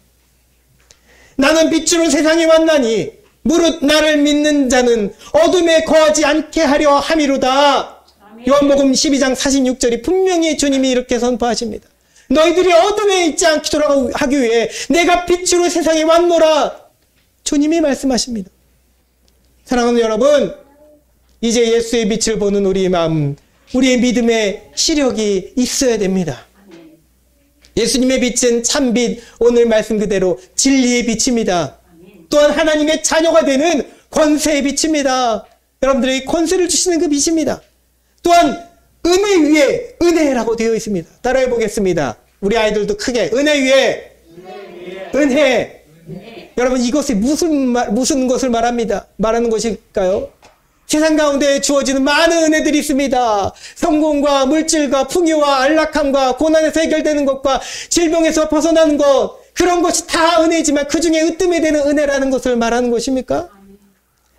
나는 빛으로 세상에 왔나니 무릇 나를 믿는 자는 어둠에 거하지 않게 하려 함이로다. 요한복음 12장 46절이 분명히 주님이 이렇게 선포하십니다. 너희들이 어둠에 있지 않도록 하기 위해 내가 빛으로 세상에 왔노라. 주님이 말씀하십니다. 사랑하는 여러분, 이제 예수의 빛을 보는 우리의 마음, 우리의 믿음의 시력이 있어야 됩니다. 예수님의 빛은 참빛, 오늘 말씀 그대로 진리의 빛입니다. 또한 하나님의 자녀가 되는 권세의 빛입니다. 여러분들에게 권세를 주시는 그 빛입니다. 또한 은혜 위에 은혜라고 되어 있습니다. 따라해 보겠습니다. 우리 아이들도 크게 은혜 위에 은혜. 여러분, 이것이 무슨 것을 말하는 것일까요? 세상 가운데 주어지는 많은 은혜들이 있습니다. 성공과 물질과 풍요와 안락함과 고난에서 해결되는 것과 질병에서 벗어나는 것, 그런 것이 다 은혜지만 그 중에 으뜸이 되는 은혜라는 것을 말하는 것입니까?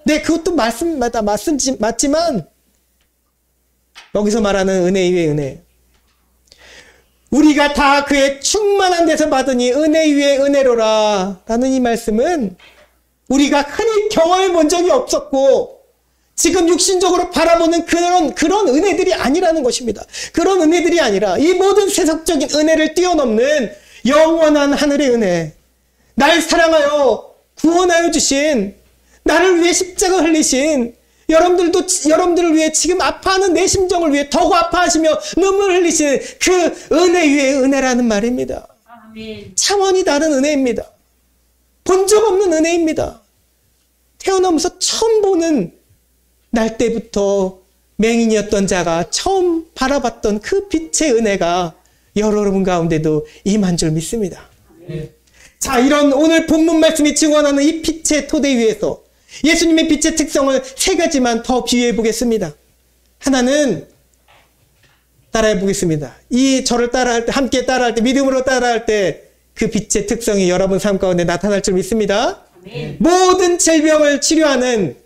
네, 그것도 맞지만 여기서 말하는 은혜 위에 은혜, 우리가 다 그의 충만한 데서 받으니 은혜 위에 은혜로라 라는 이 말씀은 우리가 흔히 경험해 본 적이 없었고 지금 육신적으로 바라보는 그런 은혜들이 아니라는 것입니다. 그런 은혜들이 아니라 이 모든 세속적인 은혜를 뛰어넘는 영원한 하늘의 은혜, 날 사랑하여 구원하여 주신, 나를 위해 십자가 흘리신, 여러분들을 위해 지금 아파하는 내 심정을 위해 더욱 아파하시며 눈물 흘리신 그 은혜 위에 은혜라는 말입니다. 아멘. 차원이 다른 은혜입니다. 본 적 없는 은혜입니다. 태어나면서 처음 보는 날 때부터 맹인이었던 자가 처음 바라봤던 그 빛의 은혜가 여러분 가운데도 임한 줄 믿습니다. 자, 이런 오늘 본문 말씀이 증언하는 이 빛의 토대 위에서 예수님의 빛의 특성을 세 가지만 더 비유해 보겠습니다. 하나는 따라해 보겠습니다. 저를 따라할 때, 함께 따라할 때, 믿음으로 따라할 때 그 빛의 특성이 여러분 삶 가운데 나타날 줄 믿습니다. 아멘. 모든 질병을 치료하는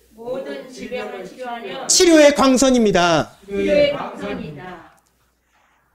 치료의 광선입니다. 치료의 광선이다.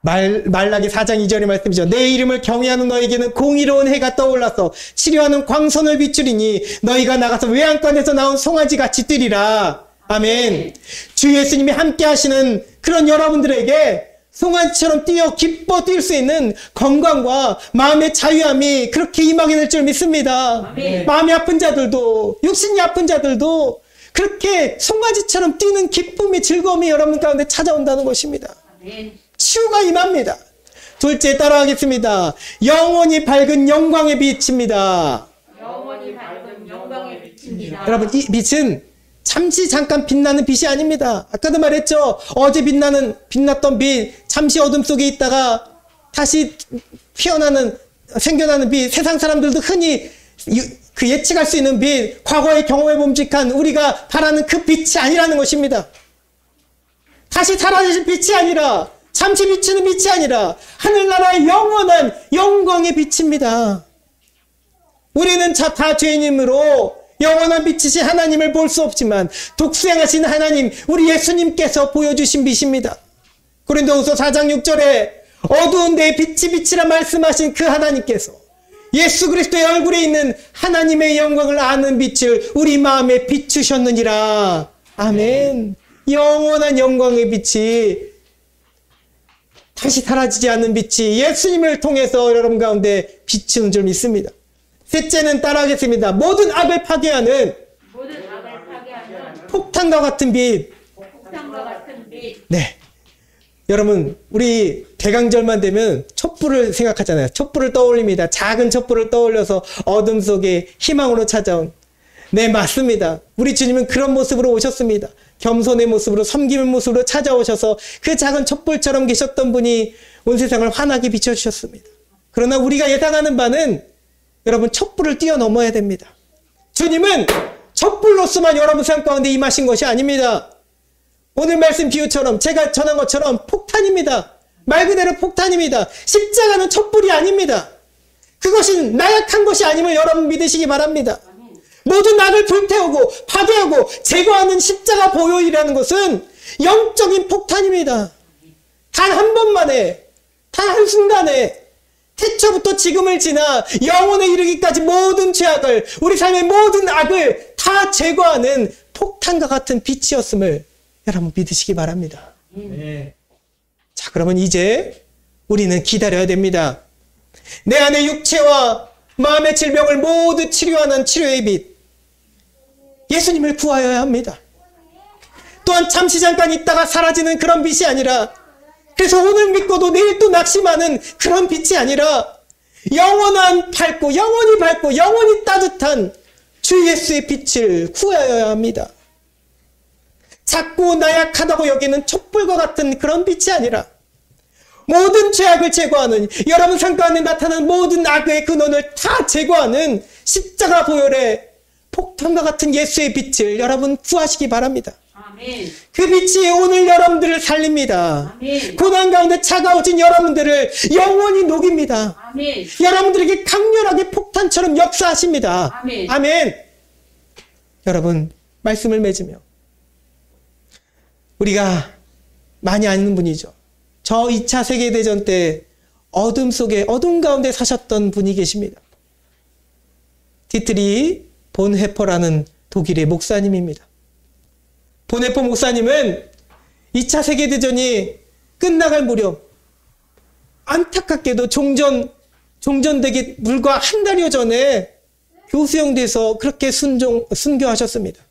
말라기 4장 2절의 말씀이죠. 내 이름을 경외하는 너에게는 공의로운 해가 떠올라서 치료하는 광선을 비추리니 너희가 나가서 외양간에서 나온 송아지같이 뛰리라. 아멘. 주 예수님이 함께 하시는 그런 여러분들에게 송아지처럼 뛰어 기뻐 뛸 수 있는 건강과 마음의 자유함이 그렇게 임하게 될 줄 믿습니다. 아멘. 마음이 아픈 자들도, 육신이 아픈 자들도 그렇게 송아지처럼 뛰는 기쁨이, 즐거움이 여러분 가운데 찾아온다는 것입니다. 아멘. 치유가 임합니다. 둘째, 따라하겠습니다. 영원히 밝은 영광의 빛입니다. 영원히 밝은 영광의 빛입니다. 여러분, 이 빛은 잠시 잠깐 빛나는 빛이 아닙니다. 아까도 말했죠. 어제 빛났던 빛, 잠시 어둠 속에 있다가 다시 생겨나는 빛, 세상 사람들도 흔히 예측할 수 있는 빛, 과거에 경험해 봄직한 우리가 바라는 그 빛이 아니라는 것입니다. 다시 사라지실 빛이 아니라, 잠시 비치는 빛이 아니라 하늘나라의 영원한 영광의 빛입니다. 우리는 다 죄인이므로 영원한 빛이신 하나님을 볼 수 없지만 독생하신 하나님, 우리 예수님께서 보여주신 빛입니다. 고린도후서 4장 6절에 어두운 데에 빛이 빛이라 말씀하신 그 하나님께서 예수 그리스도의 얼굴에 있는 하나님의 영광을 아는 빛을 우리 마음에 비추셨느니라. 아멘. 영원한 영광의 빛이, 다시 사라지지 않는 빛이 예수님을 통해서 여러분 가운데 비추는 줄 믿습니다. 셋째는 따라하겠습니다. 모든 악을 파괴하는 폭탄과 같은 빛. 네. 여러분, 우리 대강절만 되면 촛불을 생각하잖아요. 촛불을 떠올립니다. 작은 촛불을 떠올려서 어둠 속에 희망으로 찾아온. 네, 맞습니다. 우리 주님은 그런 모습으로 오셨습니다. 겸손의 모습으로, 섬김의 모습으로 찾아오셔서 그 작은 촛불처럼 계셨던 분이 온 세상을 환하게 비춰주셨습니다. 그러나 우리가 예상하는 바는 여러분, 촛불을 뛰어넘어야 됩니다. 주님은 촛불로서만 여러분 삶 가운데 임하신 것이 아닙니다. 오늘 말씀 비유처럼 제가 전한 것처럼 폭탄입니다. 말 그대로 폭탄입니다. 십자가는 촛불이 아닙니다. 그것이 나약한 것이 아님을 여러분 믿으시기 바랍니다. 모든 악을 불태우고 파괴하고 제거하는 십자가 보혈이라는 것은 영적인 폭탄입니다. 단 한 번만에, 단 한순간에 태초부터 지금을 지나 영원에 이르기까지 모든 죄악을, 우리 삶의 모든 악을 다 제거하는 폭탄과 같은 빛이었음을 여러분 믿으시기 바랍니다. 네. 자, 그러면 이제 우리는 기다려야 됩니다. 내 안의 육체와 마음의 질병을 모두 치료하는 치료의 빛, 예수님을 구하여야 합니다. 또한 잠시 잠깐 있다가 사라지는 그런 빛이 아니라, 그래서 오늘 믿고도 내일 또 낙심하는 그런 빛이 아니라 영원한 밝고 영원히 밝고 영원히 따뜻한 주 예수의 빛을 구하여야 합니다. 작고 나약하다고 여기는 촛불과 같은 그런 빛이 아니라 모든 죄악을 제거하는, 여러분 삶 가운데 나타나는 모든 악의 근원을 다 제거하는 십자가 보혈의 폭탄과 같은 예수의 빛을 여러분 구하시기 바랍니다. 아멘. 그 빛이 오늘 여러분들을 살립니다. 아멘. 고난 가운데 차가워진 여러분들을 영원히 녹입니다. 아멘. 여러분들에게 강렬하게 폭탄처럼 역사하십니다. 아멘. 아멘. 여러분, 말씀을 맺으며 우리가 많이 아는 분이죠. 저 2차 세계대전 때 어둠 속에, 어둠 가운데 사셨던 분이 계십니다. 디트리 본헤퍼라는 독일의 목사님입니다. 본헤퍼 목사님은 2차 세계대전이 끝나갈 무렵 안타깝게도 종전되기 불과 한 달여 전에 교수형돼서 그렇게 순교하셨습니다.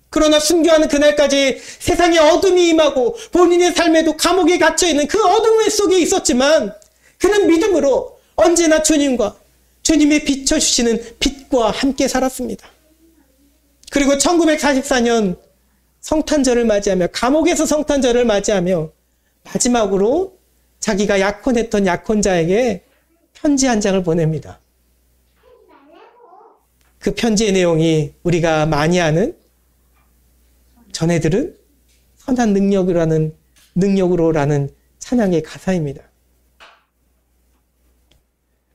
그러나 순교하는 그날까지 세상에 어둠이 임하고 본인의 삶에도 감옥에 갇혀있는 그 어둠 속에 있었지만 그는 믿음으로 언제나 주님과 주님이 비춰주시는 빛과 함께 살았습니다. 그리고 1944년 성탄절을 맞이하며, 감옥에서 성탄절을 맞이하며 마지막으로 자기가 약혼했던 약혼자에게 편지 한 장을 보냅니다. 그 편지의 내용이 우리가 많이 아는 전해들은 선한 능력으로라는 찬양의 가사입니다.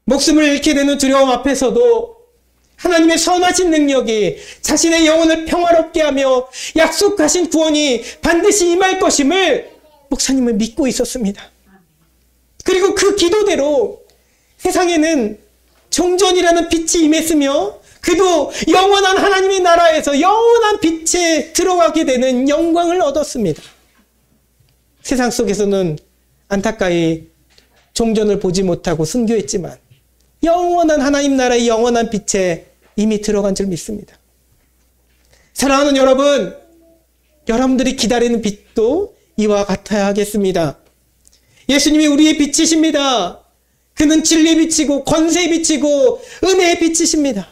목숨을 잃게 되는 두려움 앞에서도 하나님의 선하신 능력이 자신의 영혼을 평화롭게 하며 약속하신 구원이 반드시 임할 것임을 목사님은 믿고 있었습니다. 그리고 그 기도대로 세상에는 종전이라는 빛이 임했으며 그도 영원한 하나님의 나라에서 영원한 빛에 들어가게 되는 영광을 얻었습니다. 세상 속에서는 안타까이 종전을 보지 못하고 순교했지만 영원한 하나님 나라의 영원한 빛에 이미 들어간 줄 믿습니다. 사랑하는 여러분, 여러분들이 기다리는 빛도 이와 같아야 하겠습니다. 예수님이 우리의 빛이십니다. 그는 진리의 빛이고 권세의 빛이고 은혜의 빛이십니다.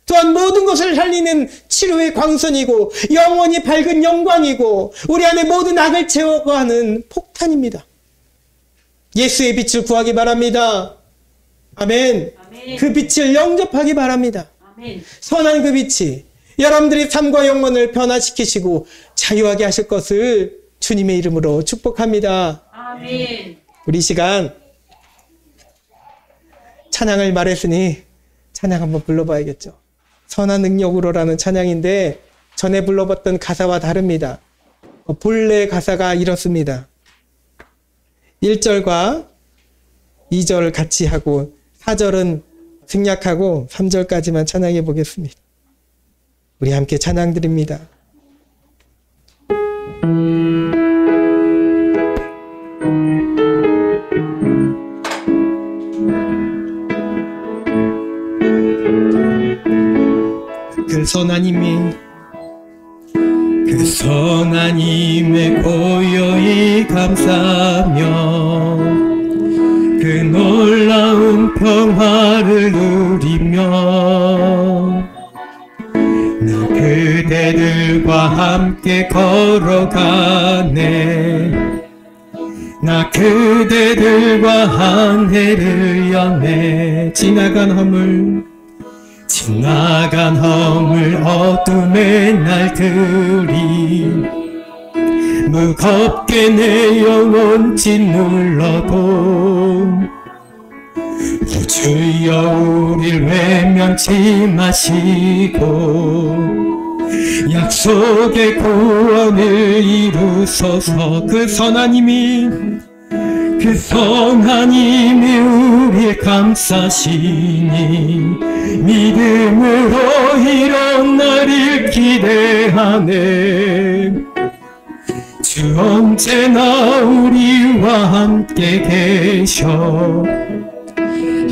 또한 모든 것을 살리는 치료의 광선이고 영원히 밝은 영광이고 우리 안에 모든 악을 제거하는 폭탄입니다. 예수의 빛을 구하기 바랍니다. 아멘. 아멘. 그 빛을 영접하기 바랍니다. 아멘. 선한 그 빛이 여러분들의 삶과 영혼을 변화시키시고 자유하게 하실 것을 주님의 이름으로 축복합니다. 아멘. 우리 시간 찬양을 말했으니 찬양 한번 불러봐야겠죠. 선한 능력으로라는 찬양인데 전에 불러봤던 가사와 다릅니다. 본래 가사가 이렇습니다. 1절과 2절 같이 하고 4절은 생략하고 3절까지만 찬양해 보겠습니다. 우리 함께 찬양 드립니다. 그 선한 힘에 고요히 감사하며 그 놀라운 평화를 누리며 나 그대들과 함께 걸어가네. 나 그대들과 한 해를 여네. 지나간 허물 어둠의 날들이 무겁게 내 영혼 짓눌러도 주여 우릴 외면치 마시고 약속의 구원을 이루소서. 그 선한 힘이 우릴 감싸시니 믿음으로 이런 날을 기대하네. 주 언제나 우리와 함께 계셔.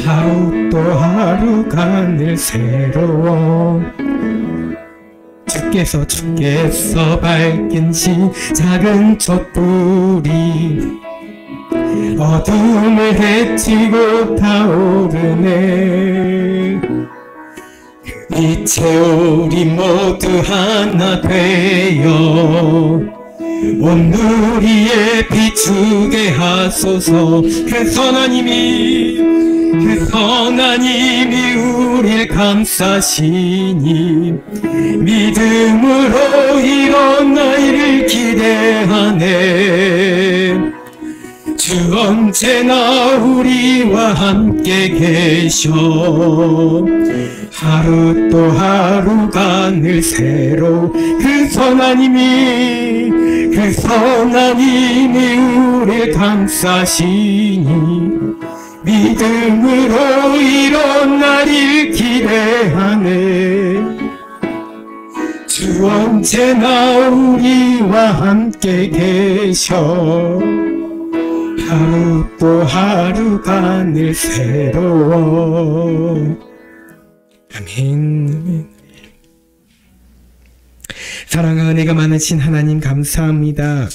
하루 또 하루가 늘 새로워. 주께서 밝힌 작은 촛불이 어둠을 헤치고 타오르네. 그 빛에 우리 모두 하나 되어 온 누리에 비추게 하소서. 그 선한 힘이 우릴 감싸시니 믿음으로 이런 날을 기대하네. 주 언제나 우리와 함께 계셔. 하루 또 하루가 늘 새로. 그 선한 힘이 우릴 감싸시니 믿음으로 이런 날을 기대하네. 주 언제나 우리와 함께 계셔. 하루 또 하루가 늘 새로워. 아멘. 사랑과 은혜가 많으신 하나님 감사합니다.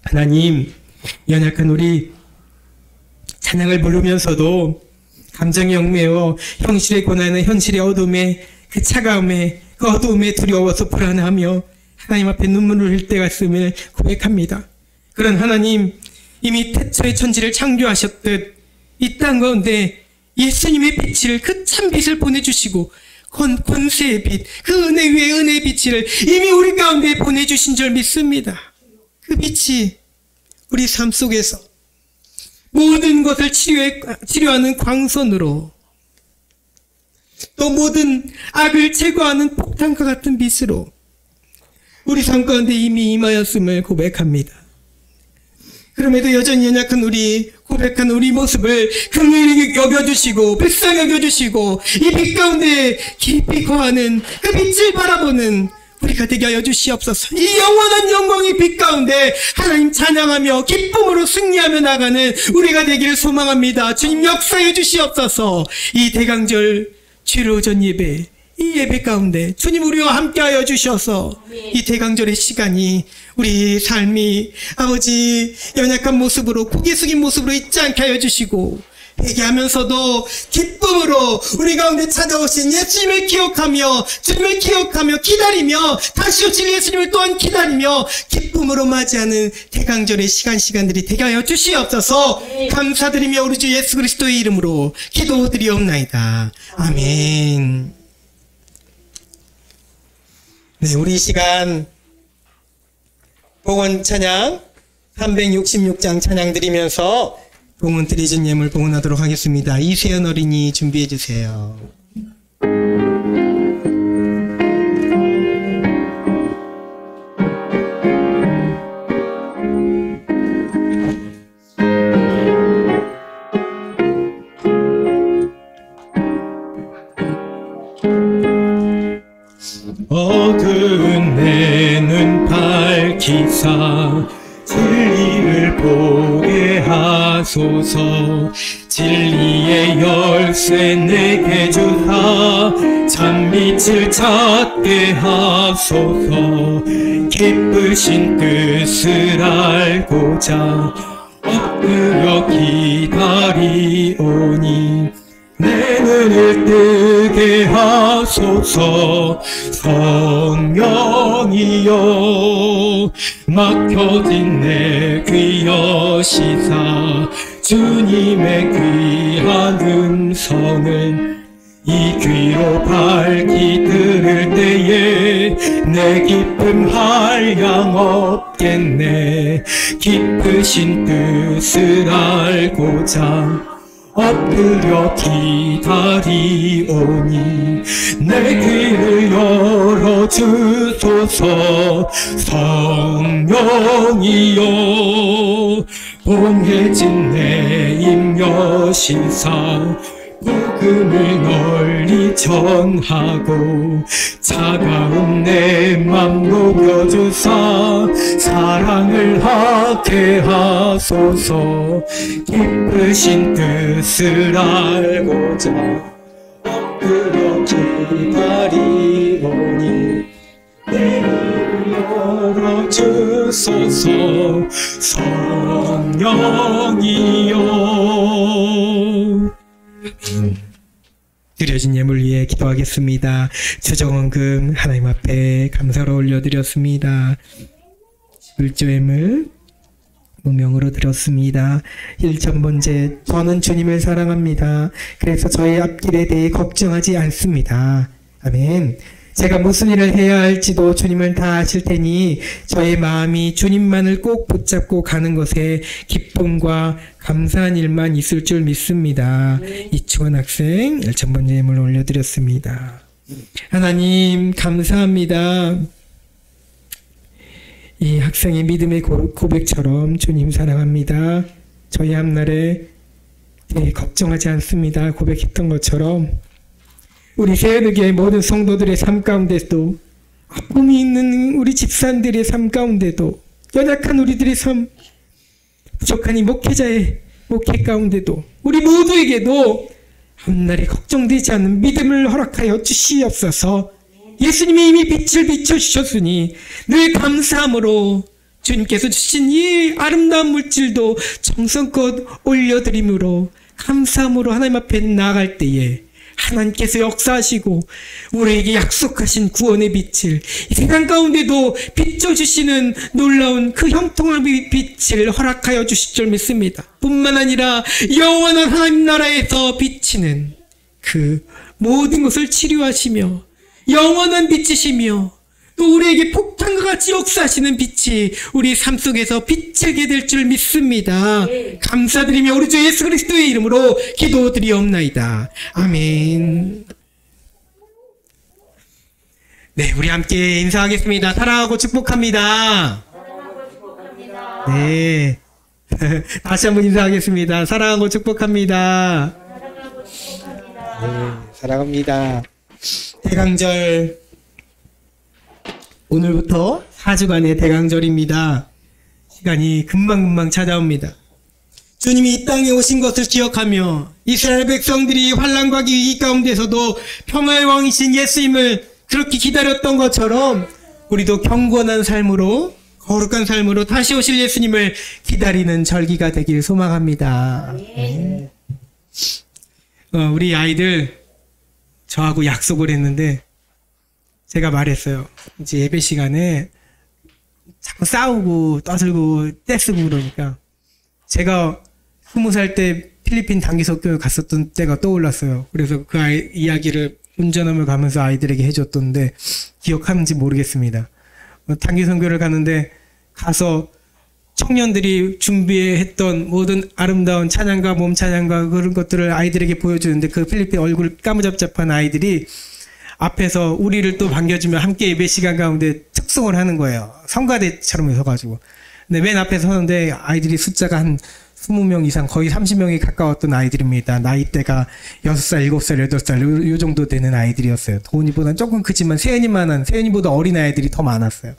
하나님, 연약한 우리 찬양을 부르면서도 감정이 얽매여 현실의 고난에, 현실의 어둠에, 그 차가움에, 그 어두움에 두려워서 불안하며 하나님 앞에 눈물을 흘릴 때가 있음을 고백합니다. 그런 하나님, 이미 태초에 천지를 창조하셨듯 이 땅 가운데 예수님의 빛을, 그 참 빛을 보내주시고 권세의 빛, 그 은혜 위에 은혜의 빛을 이미 우리 가운데 보내주신 줄 믿습니다. 그 빛이 우리 삶 속에서 모든 것을 치료하는 광선으로, 또 모든 악을 제거하는 폭탄과 같은 빛으로 우리 삶 가운데 이미 임하였음을 고백합니다. 그럼에도 여전히 연약한 고백한 우리 모습을 긍휼히 여겨주시고 불쌍히 여겨주시고 이 빛 가운데 깊이 거하는 그 빛을 바라보는 우리가 되게 하여 주시옵소서. 이 영원한 영광의 빛 가운데 하나님 찬양하며 기쁨으로 승리하며 나가는 우리가 되기를 소망합니다. 주님 역사해 주시옵소서. 이 대강절 주일 오전 예배, 이 예배 가운데 주님 우리와 함께하여 주셔서 이 대강절의 시간이 우리 삶이 아버지 연약한 모습으로, 고개 숙인 모습으로 있지 않게 하여 주시고, 회개하면서도 기쁨으로 우리 가운데 찾아오신 예수님을 기억하며, 주님을 기억하며 기다리며, 다시 오실 예수님을 또한 기다리며 기쁨으로 맞이하는 대강절의 시간들이 되게 하여 주시옵소서. 감사드리며 우리 주 예수 그리스도의 이름으로 기도드리옵나이다. 아멘. 네, 우리 이 시간 봉헌 찬양 366장 찬양 드리면서 봉헌 드리신 예물 봉헌하도록 하겠습니다. 이세연 어린이 준비해 주세요. 주시사 진리를 보게 하소서. 진리의 열쇠 내게 주사 참빛을 찾게 하소서. 기쁘신 뜻을 알고자 엎드려 기다리오니 내 눈을 뜨게 하소서. 성령이여 막혀진 내 귀 여시사 주님의 귀한 음성을 이 귀로 밝히 들을 때에 내 기쁨 한량 없겠네. 기쁘신 뜻을 알고자 엎드려 기다리오니 내 귀를 열어주소서. 성령이여 봉해진 내 입 여시사 복음을 널리 전하고 차가운 내 맘 녹여주사 사랑을 하게 하소서. 기쁘신 뜻을 알고자 엎드려 기다리오니 내 입을 열어주소서. 성령이여. 드려진 예물 위해 기도하겠습니다. 주정원금 하나님 앞에 감사로 올려드렸습니다. 11조 예물 무명으로 드렸습니다. 1,000번째, 저는 주님을 사랑합니다. 그래서 저의 앞길에 대해 걱정하지 않습니다. 아멘. 제가 무슨 일을 해야 할지도 주님은 다 아실 테니 저의 마음이 주님만을 꼭 붙잡고 가는 것에 기쁨과 감사한 일만 있을 줄 믿습니다. 이충원 학생 1,000번째 예물 올려드렸습니다. 하나님 감사합니다. 이 학생의 믿음의 고백처럼 주님 사랑합니다. 저희 앞날에 걱정하지 않습니다. 고백했던 것처럼 우리 세연교회 모든 성도들의 삶 가운데도 아픔이 있는 우리 집사님들의 삶 가운데도 연약한 우리들의 삶, 부족한 이 목회자의 목회 가운데도 우리 모두에게도 앞날에 걱정되지 않는 믿음을 허락하여 주시옵소서. 예수님이 이미 빛을 비춰주셨으니 늘 감사함으로 주님께서 주신 이 아름다운 물질도 정성껏 올려드림으로 감사함으로 하나님 앞에 나아갈 때에 하나님께서 역사하시고 우리에게 약속하신 구원의 빛을 이 세상 가운데도 비춰주시는 놀라운 그 형통한 빛을 허락하여 주실 줄 믿습니다. 뿐만 아니라 영원한 하나님 나라에서 비치는 그 모든 것을 치료하시며 영원한 빛이시며 또 우리에게 폭탄과 같이 역사하시는 빛이 우리 삶 속에서 비치게 될 줄 믿습니다. 감사드리며 우리 주 예수 그리스도의 이름으로 기도드리옵나이다. 아멘. 네, 우리 함께 인사하겠습니다. 사랑하고 축복합니다. 네. 다시 한번 인사하겠습니다. 사랑하고 축복합니다. 네, 사랑합니다. 대강절 오늘부터 4주간의 대강절입니다. 시간이 금방금방 찾아옵니다. 주님이 이 땅에 오신 것을 기억하며 이스라엘 백성들이 환난과 위기 가운데서도 평화의 왕이신 예수님을 그렇게 기다렸던 것처럼 우리도 경건한 삶으로 거룩한 삶으로 다시 오실 예수님을 기다리는 절기가 되길 소망합니다. 네. 우리 아이들 저하고 약속을 했는데 제가 말했어요. 이제 예배 시간에 자꾸 싸우고 떠들고 떼쓰고 그러니까 제가 20살 때 필리핀 단기선교회 갔었던 때가 떠올랐어요. 그래서 그 이야기를 운전하며 가면서 아이들에게 해줬던데 기억하는지 모르겠습니다. 단기선교를 가는데 가서 청년들이 준비했던 모든 아름다운 찬양과 몸 찬양과 그런 것들을 아이들에게 보여주는데 그 필리핀 얼굴 까무잡잡한 아이들이 앞에서 우리를 또 반겨주며 함께 예배 시간 가운데 특송을 하는 거예요. 성가대처럼 서가지고. 근데 맨 앞에 서는데 아이들이 숫자가 한 20명 이상 거의 30명이 가까웠던 아이들입니다. 나이대가 6살, 7살, 8살 요 정도 되는 아이들이었어요. 도훈이보다는 조금 크지만 세연이보다 어린 아이들이 더 많았어요.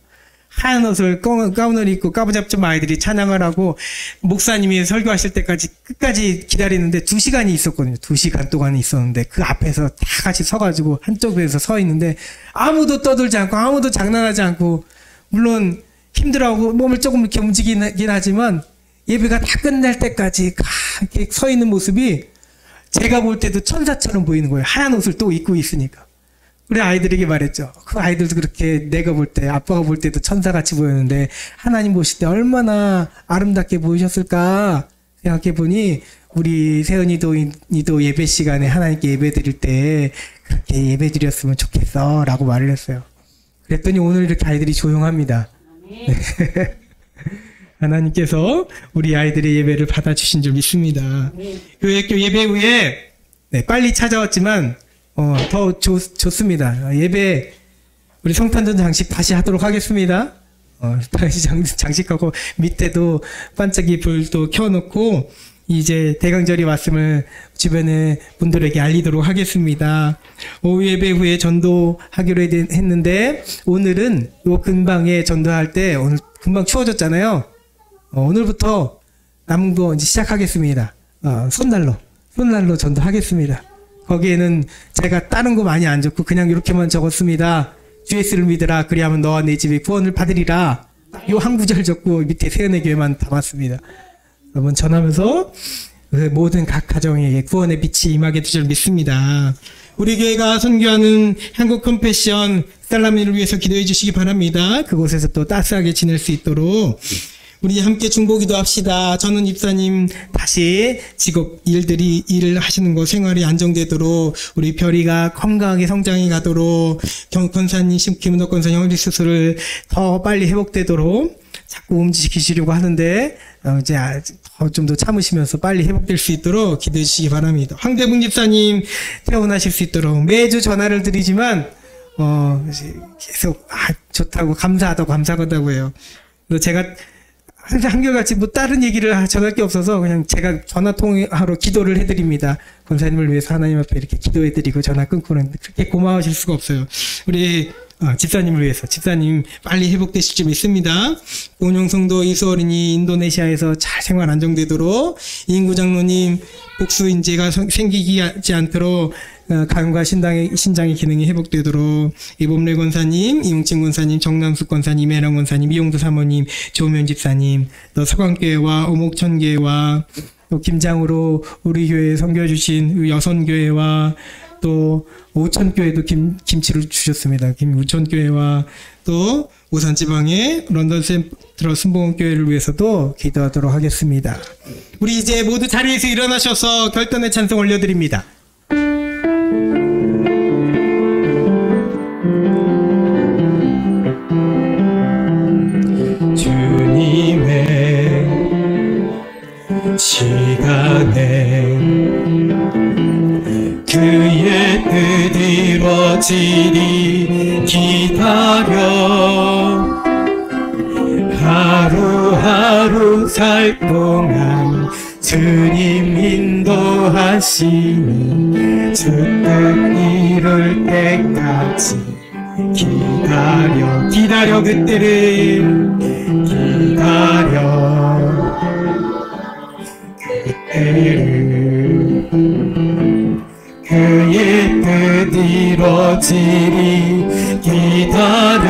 하얀 옷을 가운을 입고 까부잡잡 아이들이 찬양을 하고 목사님이 설교하실 때까지 끝까지 기다리는데 2시간이 있었거든요. 2시간 동안 있었는데 그 앞에서 다 같이 서가지고 한쪽에서 서 있는데 아무도 떠들지 않고 아무도 장난하지 않고 물론 힘들어하고 몸을 조금 이렇게 움직이긴 하지만 예배가 다 끝날 때까지 이렇게 서 있는 모습이 제가 볼 때도 천사처럼 보이는 거예요. 하얀 옷을 또 입고 있으니까. 우리 아이들에게 말했죠. 그 아이들도 그렇게 내가 볼 때, 아빠가 볼 때도 천사같이 보였는데 하나님 보실 때 얼마나 아름답게 보이셨을까 생각해 보니 우리 세연이도 예배 시간에 하나님께 예배 드릴 때 그렇게 예배 드렸으면 좋겠어 라고 말을 했어요. 그랬더니 오늘 이렇게 아이들이 조용합니다. 네. 하나님께서 우리 아이들의 예배를 받아주신 줄 믿습니다. 교회학교 예배 후에 빨리 찾아왔지만 더 좋습니다. 예배 우리 성탄절 장식 다시 하도록 하겠습니다. 다시 장식하고 밑에도 반짝이 불도 켜놓고 이제 대강절이 왔음을 주변의 분들에게 알리도록 하겠습니다. 오후 예배 후에 전도하기로 했는데 오늘은 요 근방에 전도할 때 오늘 금방 추워졌잖아요. 오늘부터 남은 거 이제 시작하겠습니다. 손난로 전도하겠습니다. 거기에는 제가 다른 거 많이 안 적고 그냥 이렇게만 적었습니다. 주 예수를 믿으라 그리하면 너와 내 집이 구원을 받으리라. 요 한 구절 적고 밑에 세연의 교회만 담았습니다. 여러분 전하면서 모든 각 가정에게 구원의 빛이 임하게 될 줄 믿습니다. 우리 교회가 선교하는 한국 컴패션 살라미를 위해서 기도해 주시기 바랍니다. 그곳에서 또 따스하게 지낼 수 있도록 우리 함께 중보기도 합시다. 저는 입사님 다시 직업 일을 하시는 거 생활이 안정되도록 우리 별이가 건강하게 성장해 가도록 권사님 김은덕 권사님 허리 수술을 더 빨리 회복되도록 자꾸 움직이시려고 하는데 이제 좀 더 참으시면서 빨리 회복될 수 있도록 기도해 주시기 바랍니다. 황대붕 집사님 퇴원하실 수 있도록 매주 전화를 드리지만 계속 좋다고 감사하다고 해요. 그래서 제가 한결같이 뭐 다른 얘기를 전할 게 없어서 그냥 제가 전화 통화로 기도를 해드립니다. 권사님을 위해서 하나님 앞에 이렇게 기도해드리고 전화 끊고는 그렇게 고마우실 수가 없어요. 우리 집사님을 위해서 집사님 빨리 회복되실 줄 믿습니다. 온영성도 이수어린이 인도네시아에서 잘 생활 안정되도록 이인구 장로님 복수 인재가 생기지 않도록 간과 신장의 기능이 회복되도록 이범래 권사님, 이웅진 권사님, 정남숙 권사님, 이해랑 권사님, 이용두 사모님, 조면 집사님, 또 서강교회와 오목천교회와 또 김장으로 우리 교회에 섬겨 주신 여선교회와 또 오천교회도 김치를 주셨습니다. 우천교회와 또 오산지방의 런던 센트럴 순복음교회를 위해서도 기도하도록 하겠습니다. 우리 이제 모두 자리에서 일어나셔서 결단의 찬송 올려드립니다. 주님의 시간에 그의 뜻 이루어지리 기다려 하루하루 살 동안 주님 인도하시니 주 뜻 이룰 때까지 기다려 그때를 그의 뜻 이루어지리 기다려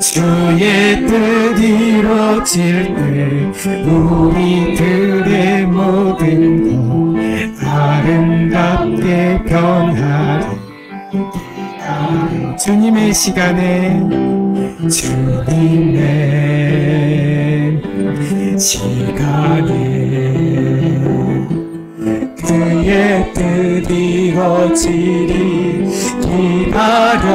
주의 뜻 이루어질 때 우리들의 모든 것 아름답게 변하리 주님의 시간에 그의 뜻 이루어지리 기다려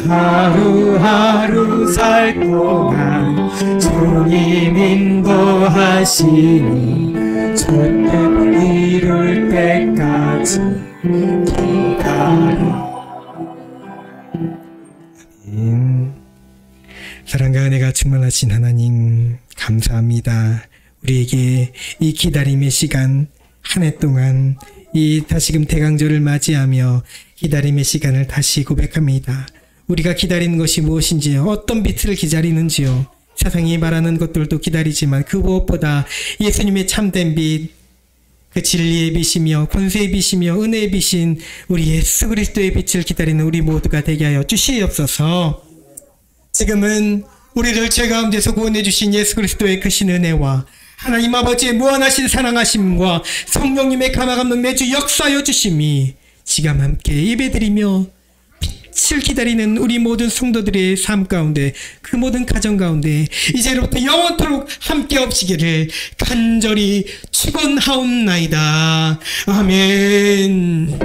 하루하루 살 동안 주님 인도하시니 주 뜻 이룰 때까지 기다려. 사랑과 은혜가 충만하신 하나님 감사합니다. 우리에게 이 기다림의 시간 한 해 동안 이 다시금 대강절을 맞이하며 기다림의 시간을 다시 고백합니다. 우리가 기다리는 것이 무엇인지요? 어떤 빛을 기다리는지요? 세상이 말하는 것들도 기다리지만 그 무엇보다 예수님의 참된 빛, 그 진리의 빛이며 권세의 빛이며 은혜의 빛인 우리 예수 그리스도의 빛을 기다리는 우리 모두가 되게 하여 주시옵소서. 지금은 우리를 죄 가운데서 구원해 주신 예수 그리스도의 크신 은혜와 하나님 아버지의 무한하신 사랑하심과 성령님의 감화감동 매주 역사하여 주심이 지금 함께 예배드리며 빛을 기다리는 우리 모든 성도들의 삶 가운데, 그 모든 가정 가운데 이제로부터 영원토록 함께 없시기를 간절히 축원하옵나이다. 아멘.